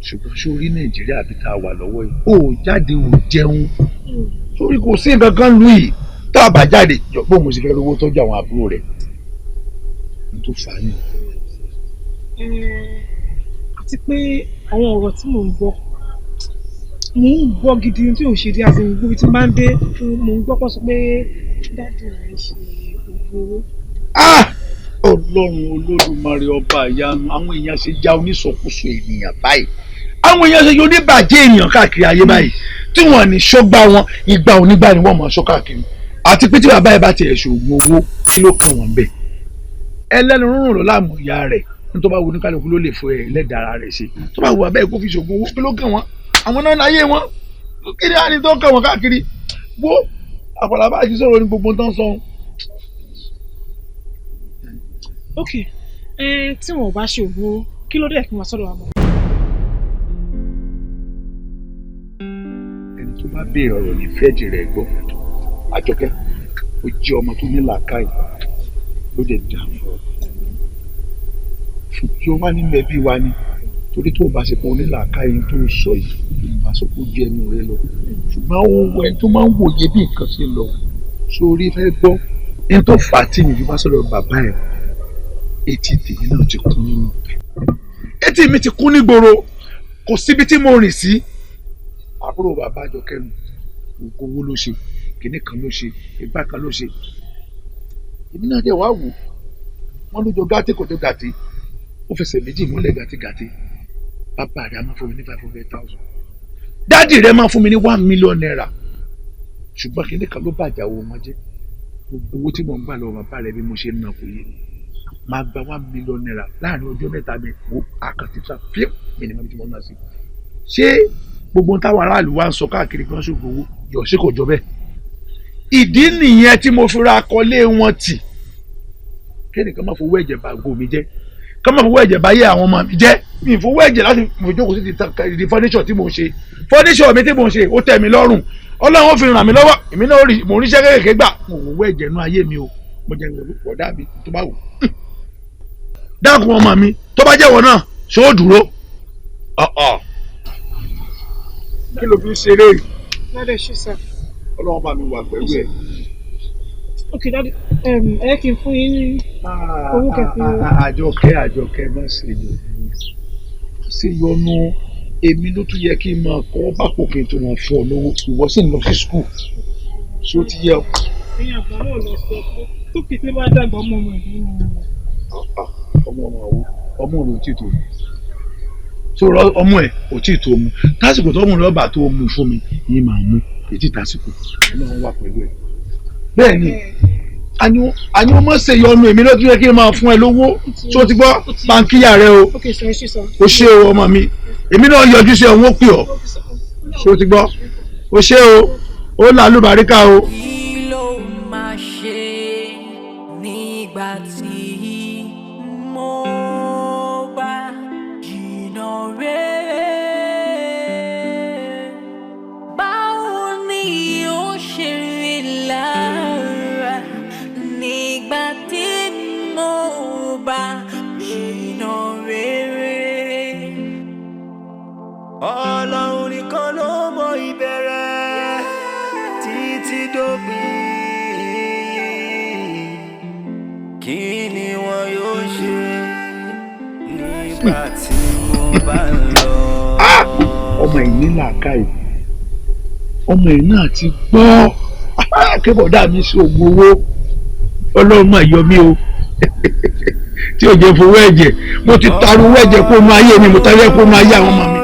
ṣùgbọ́n sórí Nàìjíríà bí tá a wà lọ́wọ́ yìí ó jáde ò jẹun sórí kò sí nǹkan kan lù yìí tá a bá jáde bó mo sì fẹ́ rówó tọ́jú àwọn àbúrò rẹ̀ n tó fà á nù. àti pé àwọn ọ̀rọ̀ tí mò ń gbọ́ gidi tí ò ṣe dé àti gbogbo tí máa ń dé mò ń gbọ́ pọ̀ sọ pé dáàdì rẹ̀ ṣe ògbóró. Ọlọ́run Olódùmarè ọba ìyanu àwọn èèyàn ṣe já oníṣọkúṣọ ènìyàn báyìí àwọn èèyàn ṣe yóò ní bàjẹ́ ènìyàn káàkiri ayé báyìí tí wọ́n ní ṣọ́gbà wọn ìgbà onígbà ni wọ́n máa ṣọ́ káàkiri àti pé tí bàbá ẹ bá tiẹ̀ ṣògùn owó kí ló kàn wọ́n bẹ́ẹ̀ ẹlẹ́nu rúrùn ló láàmú ìyá rẹ̀ ní tó bá wo oníkálukú ló lè fọ ẹ lẹ́dàá rẹ̀ ṣe tó bá wo bàbá ẹ kó fi ṣògùn owó kí ló kàn wọ́n àwọn náà láyé wọn kí ni àní tó kàn wọ́n káàkiri wo àpàlàbà àti sọ̀rọ̀ ní gbogbo tán sọ. ok tí wọn ò bá ṣe òwò kí ló dé kí wọn sọ́dọ̀ àmọ́. ẹni tó bá béèrè ọ̀rọ̀ ní fẹ́ẹ̀jì rẹ̀ gbọ́ Àjọkẹ́ ó jẹ́ ọmọ tó ní làákàyè ló dẹ̀ dà fún ọ tí ó wá nílẹ̀ bí wa ni torí tó o bá ṣe pọ̀ ní làákàyè tó o sọ yìí ìgbà sọ́kò jẹ́ ẹnu rẹ lọ ṣùgbọ́n ohun ẹni tó máa ń wòye bí nǹkan ṣe lọ sórí fẹ́ gbọ́ ẹni tó fà á tí mi fi wá sọ̀rọ̀ bàbá ẹ̀ etí tèmi náà ti kún nínú etí mi ti kún nígboro kò síbi tí mo rìn sí àbúrò bàbá Àjọkẹ́ nu gbogbo owó ló ṣe kìnní kan ló ṣe ìgbà kan ló ṣe èmi náà dẹ̀ wá wò wọ́n ló jọ gàtí kò tó gàtí ó fẹsẹ̀ méjì múlẹ̀ gàtí bàbá rẹ̀ á máa fún mi ní 500,000 dáàdì rẹ̀ máa fún mi ní 1 million naira ṣùgbọ́n kìnní kan ló bàjẹ́ owó wọn jẹ́ gbogbo owó tí mo ń gbà lọ́wọ́ bàbá rẹ̀ bí mo ṣe ń ná kò yé mi máa gba 1 million naira láàrin ọjọ́ mẹ́ta mi wo àkàtúntà fíìm mi ni mo ti mọ̀ náà sí. ṣé gbogbo táwọn aráàlú wa ń sọ káàkiri kan ṣògbọ́n owó yọ̀ sí kò jọ bẹ́ẹ̀. ìdí nìyẹn tí mo fi ra akọlé wọn tì kẹ́nìkan má fowó ẹ̀jẹ̀ bá ògo mi jẹ́ ká má fowó ẹ̀jẹ̀ bá yé àwọn ọmọ mi jẹ́ mi ì fowó ẹ̀jẹ̀ láti fi jókòó sí di fọ́níṣọ̀ tí mo ń ṣe fọ́níṣọ̀ mi tí mo ń ṣe ó tẹ́ mi lọ́rùn Ọlọ́run ó fi ràn mí lọ́wọ́ èmi náà mo ríṣẹ́ kékeré gbà mo fowó ẹ̀jẹ̀ nú ayé mi o mo jẹ́ ìwọ̀n ọ̀dà mi tó bá wù dákun ọmọ mi tó bá jẹ́wọ́ náà ṣó o dúró kí ló fi ṣeré yìí. lọ́dẹ̀ ṣe sá. Ọlọ́run bá mi wà pẹ̀lú ẹ̀. ok dadi ẹ kì í fún yín ní owó kẹfì. Àjọkẹ́ má ṣe yọnu èmi ló tún yẹ kí n máa kọ́ bápò kí n tó wọn fún ọ lówó ìwọ sì ń lọ sí skul ṣó ti yẹ. ẹ̀yin àgbà náà lọ sọ pé tó kété bá dàgbà ọmọ ọmọ ìlú ọmọ rẹ ò tí tó mu sọ̀rọ̀ ọmọ ẹ ò tí tó mu tásìkò tó mú rọ́bà tó mu fún mi yìí máa mú ètí tásìkò Ọlọ́run wà pẹ̀lú ẹ bẹ́ẹ̀ ni àní ọmọ ṣe yọnu èmi ló tún yẹ kí n máa fún ẹ lówó tó ti gbọ́ báńkìyà rẹ o o ṣé o ọmọ mi èmi náà yọjú sí ọ̀hún ó pè ọ́ tó ti gbọ́ o ṣé o ó làlúbáríkà o. kí ló máa ṣe nígbà tí Ọlọ́run nìkan ló mọ ìbẹ̀rẹ̀ títí dópin. Kí ni wọn yóò ṣe nígbà tí mo bá ń lọ? ọmọ yìí ní làákàyè ọmọ yìí náà ti gbọ́ akébọ̀dá mi sí oògùn owó ọlọ́run máa yọ mí o tí ò jẹ́ fowó ẹ̀jẹ̀ mo ti taru owó ẹ̀jẹ̀ kó nu ayé mi mo taru ẹ̀ kó nu ayé àwọn ọmọ mi.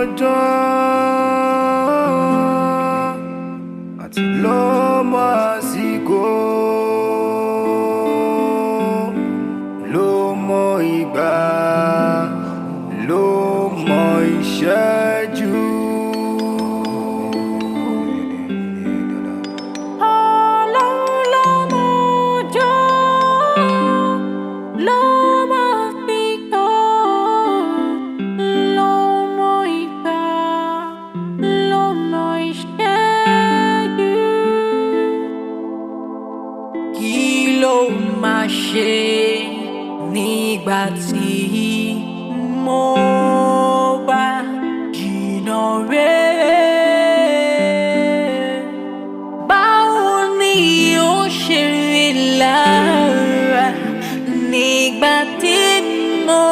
Nígbà tí mo bá jìnnà rere, báwo ni ó ṣe rí lára nígbà tí mo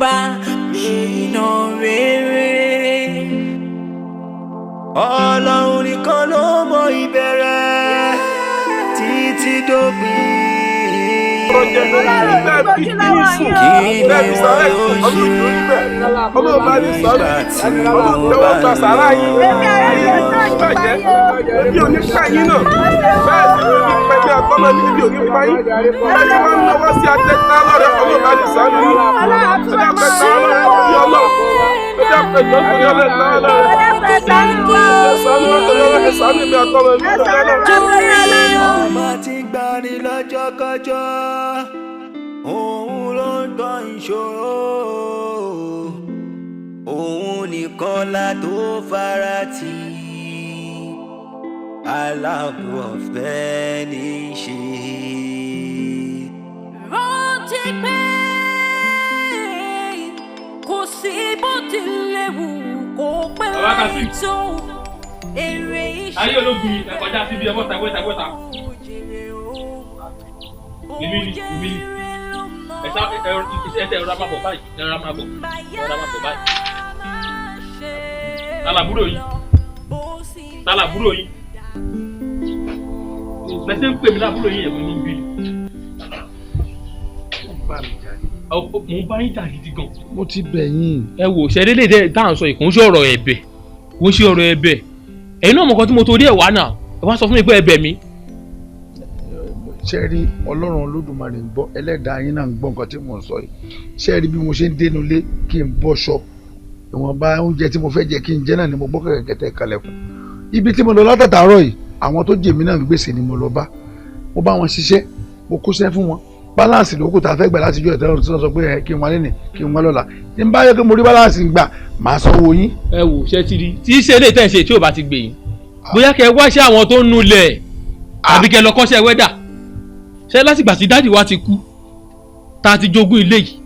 bá jìnnà rere. Ọlọ́run nìkan ló mọ ìbẹ̀rẹ̀ títí dópin. Ọba tí gbani lọ́jọ́ kọjọ́, òun ló ń gbọ́ ìṣòro, òun nìkan la tó fara tì, aláàbò ọ̀fẹ́ ní í ṣe. Rántí pé kò sí bó tilẹ̀ wù kó pẹ́ láì tó èrè iṣẹ́. Ayé ológun yìí ẹ̀kọ́já síbi ẹ̀bọ́ tàgbẹ́tàgbẹ́ta. Ìmí ẹ̀sẹ̀ ẹ̀rọ máa bọ̀ báyìí, ẹ̀rọ máa bọ̀ báyìí. Tálàbúrò yìí. Bẹ́sẹ̀ ń pè mí lábúrò yìí ẹ̀mọ́ ní bí. Mo ń bá yín jà gidi gan. Mo ti bẹ̀ yín. Ẹ wò ṣẹ́dé lè dẹ́ tá à ń sọ ìkún sí ọ̀rọ̀ ẹ̀bẹ̀. Kò ń ṣe ọ̀rọ̀ ẹ̀bẹ̀. Ẹ̀yin náà mọ̀ kan tí mo torí ẹ̀ wá náà. Ẹ wá sọ fún mi pé ẹ̀bẹ̀ mi. Ṣé rí Ọlọ́run Olódùmarè ń gbọ́ ẹlẹ́dàá yín náà ń gbọ́ nǹkan tí mò ń sọ yìí. Ṣé rí bí mo ṣe ń dénú lé kí n bọ́ṣọ ìwọ̀nba oúnjẹ tí mo fẹ́ jẹ kí n jẹ náà ni mo gbọ́ kẹ̀kẹ́ kalẹ̀kùn. Ibi tí mo lọ látàtàárọ̀ yìí àwọn tó jèmí náà gbèsè ni mo lọ bá. Mo bá wọn ṣiṣẹ́ mo kóṣẹ́ fún wọn. Báláǹsì lókù tá a fẹ́ gbà láti jọ ìtẹ́wọ̀n tí wọ́n sọ pé kí n wá lẹ́nìí kí n wá lọ́la. Tí n bá yẹ kí mo rí báláǹsì gbà máa sanwó yín. Ẹ wò ṣe ti rí tí ṣe lè tẹ̀ ṣe tí ò bá ti gbè yín. Bóyá kẹ wáṣẹ́ àwọn tó ń nulẹ̀ àbí kẹ lọ kọ́ṣẹ́ wẹ́dà. Ṣé látìgbà tí dáàdì wa ti kú tá a ti jogún ilé yìí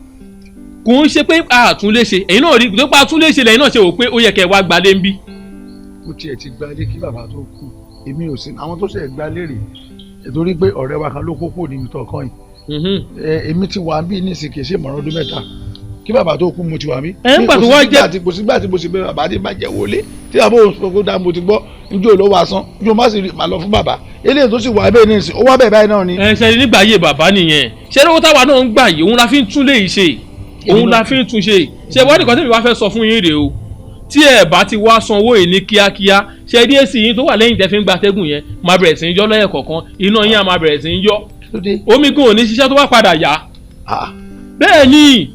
kò ń ṣe pé àtúnléṣe ẹ̀yin náà rí tó pa àtúnléṣe lẹ́yìn náà ṣe wò pé ó yẹ kẹ́ wá gbalé ń bí. Mo tiẹ̀ ti gbalé kí bàbá tó kú èmi ò sí àwọn tó ṣe gbalé rè torí pé ọ̀rẹ́ wa kan ló kókó níbi tó kàn yìí. Èmi ti wà bí ní ìsìnkì ṣe mọ̀ràn ọdún mẹ́ta kí bàbá tó kú mo ti wà mí. Ń gbà tó wá jẹ́ kò sígbà tí mo sì bẹ bàbá tí bá jẹ wọlé tí bàbá òun sọ pé mo ti gbọ́ njó ló wá sán njó má sì rí màá lọ fún bàbá eléyìí tó sì wà bẹ́ẹ̀ ní ìsìn ó wá bẹ́ẹ̀ báyìí náà ni. Ẹ ṣe nígbà ayé bàbá nìyẹn ṣé lówó táwa náà ń gbà yìí òun la fi ń tún léyìí ṣe òun la fi ń tún ṣe ṣe wọ́n nìkan tí mi wá fẹ́ sọ fún yín rèé o tí ẹ bá ti wá san owó yìí ní kíákíá ṣe díẹ̀ sí yín tó wà lẹ́yìn tẹ́ fi ń gba atẹ́gùn yẹn máa bẹ̀rẹ̀ sí í yọ lẹ́yìn kọ̀ọ̀kan iná yín á máa bẹ̀rẹ̀ sí í yọ omi gan ò ní ṣiṣẹ́ tó bá padà yá bẹ́ẹ̀ ni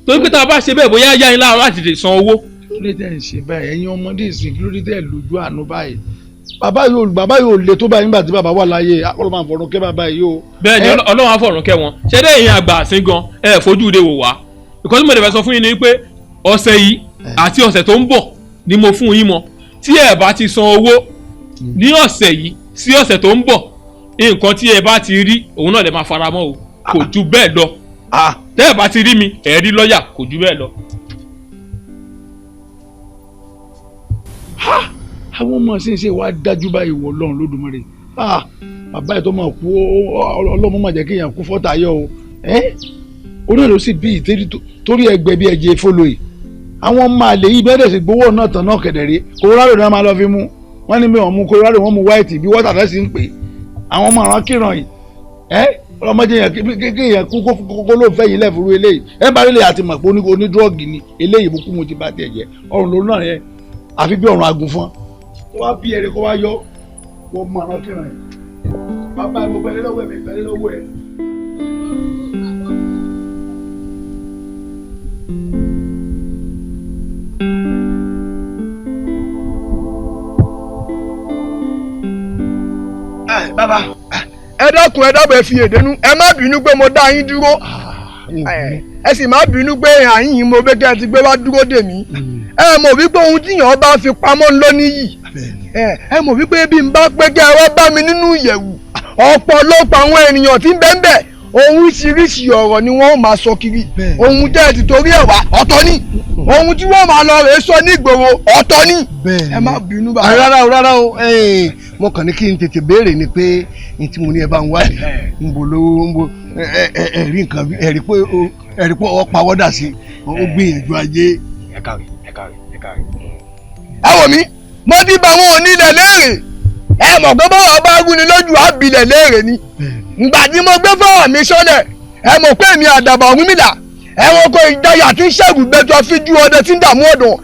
torí pé tá a bá ṣe bẹ́ẹ̀ bóyá yá yín láàárọ̀ láti lè san owó. kí ló dé tẹ̀ ń ṣe báyìí ẹ̀yin ọmọdé ìsìn kí ló dé tẹ̀ lójú àánú báyìí bàbá yóò le tó báyìí nígbà tí bàbá wà láyé Ọlọ́run máa fọ̀run kẹ́ bàbá yìí o. bẹ́ẹ̀ ni Ọlọ́run á fọ̀run kẹ́ wọn ṣé dé ìyẹn àgbà àsín gan ẹ fojú de wò wá ìkọ́ tí mo lè fẹ́ sọ fún yín ni pé ọ̀sẹ̀ yìí àti ọ̀sẹ̀ tó ń bọ̀ ni mo fún yín mọ́ tí ẹ bá ti san owó ní ọ̀sẹ̀ yìí sí ọ̀sẹ̀ tó ń bọ̀ nǹkan tí ẹ bá ti rí òun náà lè máa fara mọ́ o kò ju bẹ́ẹ̀ lọ tẹ́ ẹ bá ti rí mi ẹ rí lọ́ọ̀yà kò ju bẹ́ẹ̀ lọ. àwọn ọmọ sì ń ṣe wá dájú báyìí wọ Ọlọ́run Lódùmarè bàbá ẹ̀ tó máa kú ọlọ́mọ máa jẹ́ kí èèyàn kú fọ́tà yọ o orí ẹ̀ ló sì bí ìtẹ́rí torí ẹgbẹ́ bí ẹ̀jẹ̀ fọlọ́ yìí àwọn ọmọ àlè yìí bẹ́ẹ̀ dẹ̀ sì gbowó náà tán náà kẹ̀dẹ̀rẹ́ Colorado náà máa lọ fi mú wọ́n ní bí wọ́n mú Colorado wọ́n mú white bí water fẹ́ sí ń pè àwọn ọmọ àwọn kíran yìí ọlọ́mọdé yẹn kéèyàn kó ló fẹ́ yìí lẹ́furu eléyìí bá rí lè àti mọ̀ pé onídúrọ́ọ̀gì ni eléyìí bó kú mo ti bá tiẹ̀ jẹ́ ọrùn lórí náà yẹn àfi bí ọrùn àgùn fún ọ wá bí ẹ̀rẹ̀ kó wá yọ wọ́n mú àwọn kíran yìí bàbá ẹ̀ mo gbẹ́lẹ́ lọ́wọ́ ẹ̀ mi gbẹ́lẹ́ lọ́wọ́ ẹ̀. bàbá ẹ dákun ẹ fi èdè nú ẹ má bínú pé mo dá yín dúró ẹ sì má bínú pé àyìn yìí mo bẹ kí ẹ ti gbé wá dúró dè mí ẹ mọ̀ wípé ohun tíyàn bá fi pamọ́ ńlọ níyì ẹ mọ̀ wípé bí n bá pé kí ẹ wá bá mi nínú ìyẹ̀wù ọ̀pọ̀lọpọ̀ àwọn ènìyàn tí ń bẹ ń bẹ oríṣiríṣi ọ̀rọ̀ ni wọ́n máa sọ kiri ohun tẹ́ ẹ ti torí ẹ̀ wá ọ̀tọ̀ ni ohun tí wọ́n máa lọ rèé sọ ní ìgboro ọ̀tọ̀ ni ẹ má bínú bá. rárá o mo kàn ní kí n tètè béèrè ni pé n tí mo ní ẹ bá ń wádìí ń bò lówó ń bò ẹ̀rí nǹkan ẹ̀rí pé ọ pawọ́dà sí ó gbìyànjú ajé. ẹ káre. ẹ wò mí mo ti bá wọn onílẹ̀ léèrè ẹ mọ̀ pé bọ́wọ́ bá gún ni lójú àbílẹ̀ léèrè ni ìgbà tí mo gbé fọ́ọ̀rọ̀ mi sọ́lẹ̀ ẹ mọ̀ pé èmi àdàbà Ọ̀rúnmìlà ẹranko ìjayà tí ń ṣẹ́gun gbẹjọ fíjú ọdẹ tí ń dààmú ọ̀dàn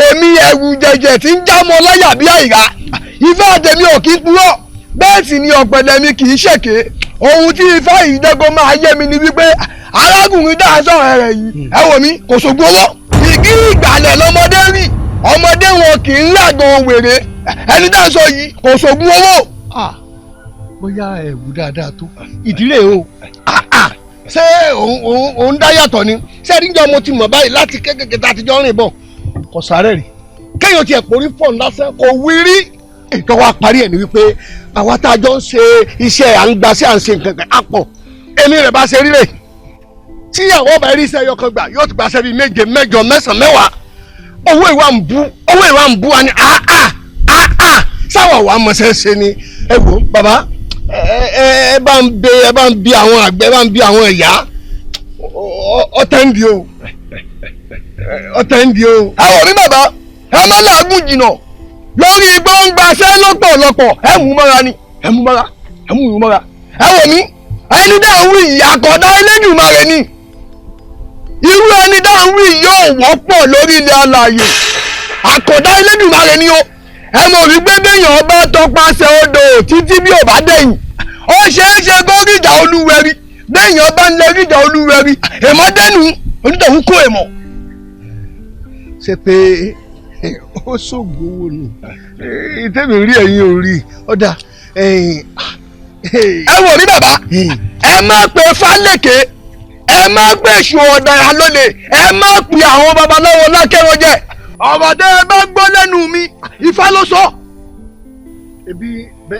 èmi ẹ̀rù jẹ̀jẹ̀ tí ń jámọ́ láyà bí àìrá ifá àtẹ̀mí ò kí ń purọ́ bẹ́ẹ̀ sì ni ọ̀pẹ̀lẹ̀ mi kì í ṣèké ohun tí ifá ìdẹ́gbọ́n máa yé mi ni wípé arákùnrin dáhà sọ̀rọ̀ rẹ̀ yìí ẹ wò mí kò ṣògùn owó ìgí ìgbàlẹ̀ lọmọdé rí ọmọdé wọn kì í lágan wèrè ẹni dáhà sọ yìí kò ṣògùn owó. bóyá ẹ̀wù dáadáa tó ìdílé o ṣé òun dá yàtọ̀ ni ṣé ẹ̀ríjọ́ mo ti mọ̀ báyìí láti kékeré tá a ti jọ rìn bọ̀ kò sáré rí kéèyàn tiẹ̀ porí fọ́ọ̀n lásán kò wí rí ètò wa parí ẹ̀ ní wípé àwa tá a jọ ń ṣe iṣẹ́ à ń gbaṣẹ́ à ń ṣe nǹkan kan á pọ̀ èmi rẹ̀ bá ṣe rí rẹ̀ tí àwọn ọba rí iṣẹ́ yọkan gbà yóò ti gbaṣẹ́ bíi méje mẹ́jọ mẹ́sàn-án mẹ́wàá owó ìwà ń bú wa ni sáwà wà á mọ̀ṣẹ́ ṣe ni ẹ wò bàbá ẹ bá ń bi àwọn àgbẹ̀ bá ń bi àwọn ẹ̀yà ọ̀tẹ̀ ń di o. àwọn mi bàbá ẹ má làágùn jìnnà lórí gbọ́ngbàṣẹ́ lọ́pọ̀lọpọ̀ ẹ mú mọ́ra ni ẹ mú mọ́ra ẹ wò mí ẹni dáhùn wí yìí àkọ́dá Elédùmarè ni irú ẹni dáhùn wí yóò wọ́pọ̀ lórí ilẹ̀ alààyè àkọ́dá Elédùmarè ni o ẹ mọ̀ wípé béèyàn bá tọpasẹ̀ odò títí bí ò bá dẹ̀yìn ó ṣeé ṣe kó ríjà olúwẹ̀rí béèyàn bá ń lé ríjà olúwẹ̀rí èmọ́ dẹ́nu onítọ̀hún kó èmọ̀. ṣe pé ó ṣògùn owó ni tẹ́mi rí ẹ̀yin ò rí ọ̀dà. ẹ wò ní bàbá ẹ má pe fálékè ẹ má pe èṣù ọ̀daràn lólè ẹ má pe àwọn babaláwo lákẹ́rọ̀jẹ ọ̀rọ̀ tẹ́ ẹ bá gbọ́ lẹ́nu mi Ifá ló sọ. ebi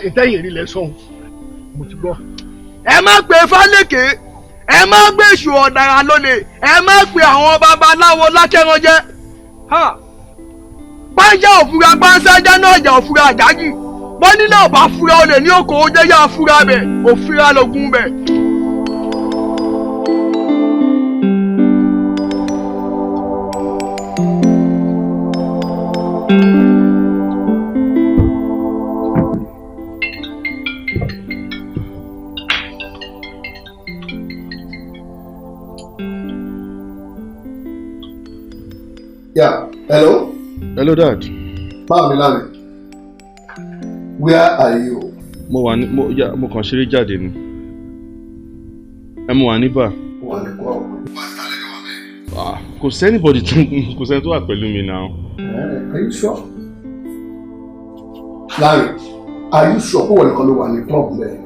ìtẹ́yìn rí lẹ sọ́hun mo ti gbọ́. ẹ má pe fálékè ẹ má pe èṣù ọ̀daràn lólè ẹ má pe àwọn babaláwo lákẹ́rọ̀jẹ. pàǹjà òfurá pàǹsájà náà jà òfurá àjájì wọ́n nílò ọ̀bá fúra olè ní òkò ó jẹ́ yá fúra bẹ̀ òfurá lógún bẹ̀. Yeah, hello? Hello, Dad. Báwo ni Lanre? Where are you? Mo kàn ṣeré jáde ni. Ẹ mo wà ní bar. Wà ní kọ́. Kò sẹ́ni tó wà pẹ̀lú mi now. Are you sure? Lanre, are you sure pé wọ́n nìkan ló wà ní club mẹ́rin?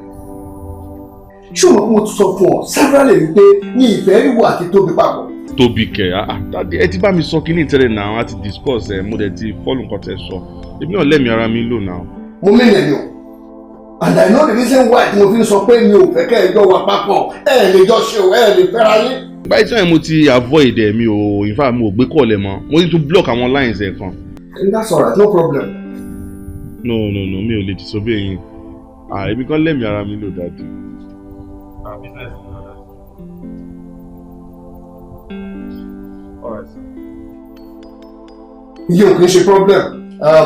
Ṣé o mọ̀ pé mo ti sọ fún ọ severally rí pé ní ìfẹ́ ìwọ àti Tóbi papọ̀? Tóbi kẹ̀ ẹ ti bá mi sọ kí ní ìtẹ́lẹ̀ náà àti discuss mo dẹ̀ ti follow nǹkan tẹ́ sọ. Èmi náà lẹ́mìí ara mi lò náà. Mo mẹ́rin ni o. And I know the reason why tí mo fi ń sọ pé mi ò fẹ́ kẹ́ ẹ jọ wà papọ̀ ẹ lè jọ ṣe o ẹ lè fẹ́ra yín. Báyìí tí mo ti avoid ẹ̀ mi ò in fact mo ò gbé kọ́ọ̀lẹ̀ mọ́ mo ti tún block àwọn lines ẹ̀ kan. That's alright, no problem. No mi ò lè disobey yín. Èmi kan lẹ́mìí ara mi lò dáadé. iye ò kì í ṣe problem.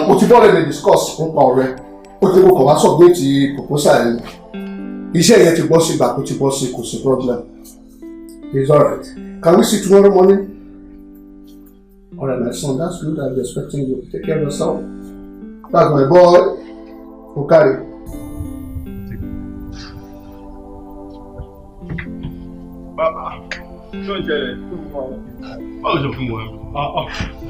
Mo ti bọ́ọ̀lù lè discuss nípa ọ̀rẹ́ ó ti kò wá submit proposal yẹn iṣẹ́ yẹn ti bọ́ sí ìgbà kó ti bọ́ sí kò sí problem. It's alright. Can we see tomorrow morning? Alright, my son, that's good. I'm expecting you. Take care of yourself. That's my boy. Okari. Don't ṣẹlẹ̀. Báwo ṣe fún wọn?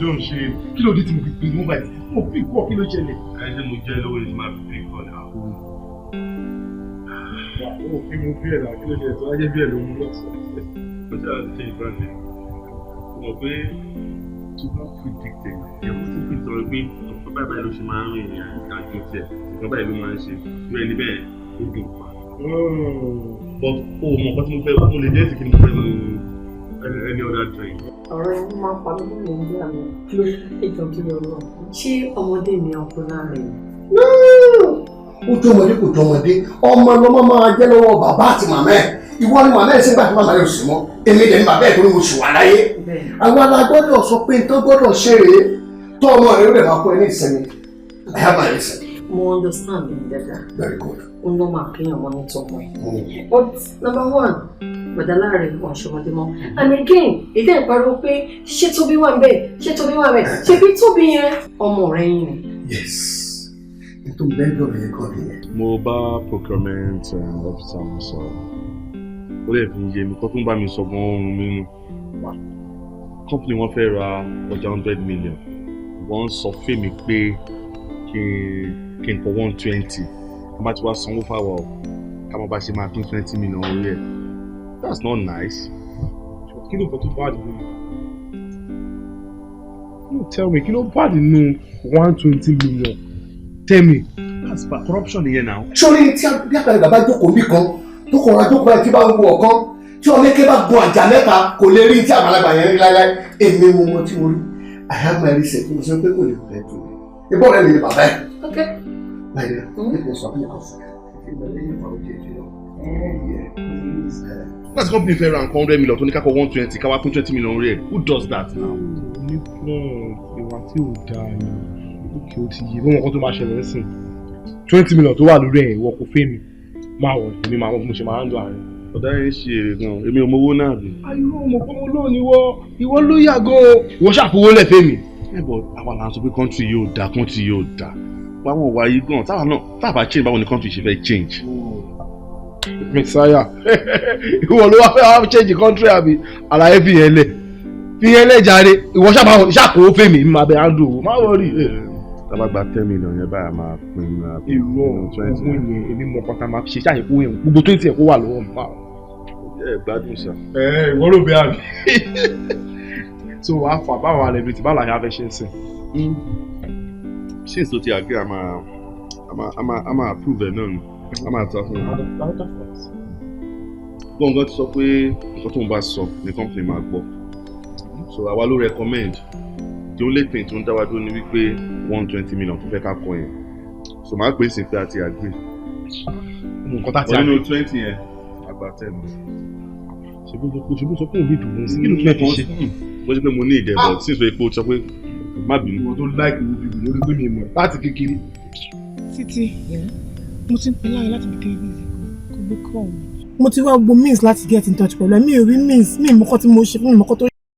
Don't ṣe. Kí ló dé tí mo fi pin mobile? Mo fi kọ́ kí ló ṣẹlẹ̀? Ẹ ṣe mo jẹ́ lówó ní tí máa fi pin kọ́ ni. Ó fi mo bí ẹ̀ náà kí ló ṣẹlẹ̀ tó wáyé bí ẹ̀ ló mú lọ́sọ̀ọ́. Mo ṣe àti ṣe ìbáṣe. Mo mọ̀ pé to not predict it. Ẹ̀wọ́n ti fi sọ̀rọ̀ pé ọ̀pọ̀ báyìí ló ṣe máa ń rìn ìrìn àjò tiẹ̀. Ọ̀pọ̀ báyìí ló máa ń ṣe. Bí ẹni bẹ́ẹ̀ ó dùn pa. But o mọ̀ pé tí mo fẹ́ mo lè jẹ́ ìsìnkí ní pẹ̀lú any other drink. Ọ̀rọ̀ yẹn máa ń pa mí nínú ìlú àmì kí ló ètò kí ló lọ. Ṣé ọmọdé mi ọkùnrin náà rẹ̀? Ó tó ọmọdé kò tó ọmọdé ọmọ lọmọ máa jẹ́ lọ́wọ́ bàbá àti màmá ẹ̀ ìwọ ni màmá ẹ̀ ṣe gbà tí màmá ẹ̀ ò sì mọ́ èmi dẹ̀ ni bàbá ẹ̀ tó ní mo sì wà láyé. Àwa la gbọ́dọ̀ sọ pé tó gbọ́dọ̀ ṣe rèé tó ọmọ rẹ̀ ó lè máa kọ́ ẹ ní ìsinmi. I have my reason. Mo understand you, Dada. Very good. Ó lọ́ máa kéèyàn mọ́ nítorí ọmọ. But number one, Bàdálà rẹ̀ wọ́n ṣọmọdé mọ́. And again, ìdá ìpariwo pé ṣé Tóbi wà ń bẹ̀? Ṣé Tóbi wà ń bẹ̀? Ṣé bí Tóbi yẹn ọmọ rẹ̀ yín ni? Yes. Ètò ìgbẹ́jọ́ rẹ̀ kọ́ nìyẹn. Mo bá procurement officer mi sọ̀rọ̀. Ó lè fi yé mi kó tún bá mi sọ gan ohun mi nù. Company wọn fẹ́ ra ọjà 100 million. Wọ́n sọ fún mi pé kí n kọ 120. Wọ́n bá ti wá sanwó fáwọn ká má bá ṣe máa pín 20 million orí ẹ̀. That's not nice. Kí ló fọ́ tó bá dìbò? You tell me, kí ló bá nínú 120 million? Tell me. That's bad. Corruption nìyẹn náà. Sórí tí bí àgbàlagbà bá jókòó bí kan tó kọ̀ ọ́n jókòó ẹ̀ tí bá ń wo ọ̀kan tí ọmọkẹ́ bá gun àjà mẹ́ta kò lè rí tí àgbàlagbà yẹn rí láíláí èmi mo mọ tí mo rí. I have my research mo sọ pé kò lè fẹ́ tó mi. Ibọ̀ rẹ̀ mi ni bàbá ẹ̀. Okay. Láyé ẹ̀ sọ fún yẹn kọ́ fún That's company fẹ́ ra nǹkan 100 million tó ní ká kọ 120 ká wá pín 20 million orí ẹ̀. Who does that now? Ní ìwà tí ò dáa ni òkè ó ti yé bí wọn kọ́ tó máa ṣẹlẹ̀ ẹ̀sìn 20 million tó wà lórí ẹ̀ ìwọ kò fẹ́ mi máa wọ̀ èmi máa wọ̀ bí mo ṣe máa ń dùn àárín. Ọ̀dà yẹn ṣe èrè gan-an èmi ò mowó náà bí. Ayọ̀ mo kọ́ mo lóò ní ìwọ ló yàgò ìwọ ṣàfowó lẹ̀ fẹ́ mi. Ẹ bọ̀ àwa là ń sọ pé country yóò dáa country yóò dáa. Báwọn wà yí gan-an táwa náà táàbà change báwo ni country ṣe fẹ́ change. Messiah ìwọ ló wá fẹ́ wá change country àbí àlàyé fi yẹn lẹ̀ jàre ìwọ ṣàkóso fẹ́ mi máa bẹ handle má wọrí. Tábà gba 10 million yẹn báyà máa pín irọ́ owó yẹn èmi mọ pátá máa fi ṣe ṣáà ìkó yẹn gbogbo 20 ẹ̀ kó wà lọ́wọ́ mi. Ẹ gbádùn sá. Ìwọ ló bẹ àbí. So wàá fà báwo alẹ́ bìrìtì báwo làyà fẹ́ ṣe ń sìn. Since tó ti agree a máa approve ẹ̀ náà ni a máa ta fún un. Gbọ̀ngàn ti sọ pé nǹkan tó ń bá sọ ni company máa gbọ́. So àwa ló recommend the only thing tó ń dá wa dúró ni wípé 120 million tó fẹ́ ká kọ yẹn. So máa pè é sí pé a ti agree. Nǹkan tá ti agree. Nínú 20 yẹn àgbà 10 mi. Ṣèbí sọ pé òbí dùn sí kí ló fẹ́ fi ṣe. Mo ṣe pé mo ní ìdẹ̀bọ̀ sí ìfẹ́ epo sọ pé má bínú. Ìwọ tó láìpẹ́ òbí mi lórí pé mi mọ̀ láti kékeré. Títí mo ti ń pè láyé láti bí 3 days ago kò gbé kọ́ ọ̀hún. Mo ti wá gbogbo means láti get in touch pẹ̀lú ẹ̀ mi ò rí means mi ìmọ̀kọ́ tí mo ṣe fún ìmọ̀kọ́ tó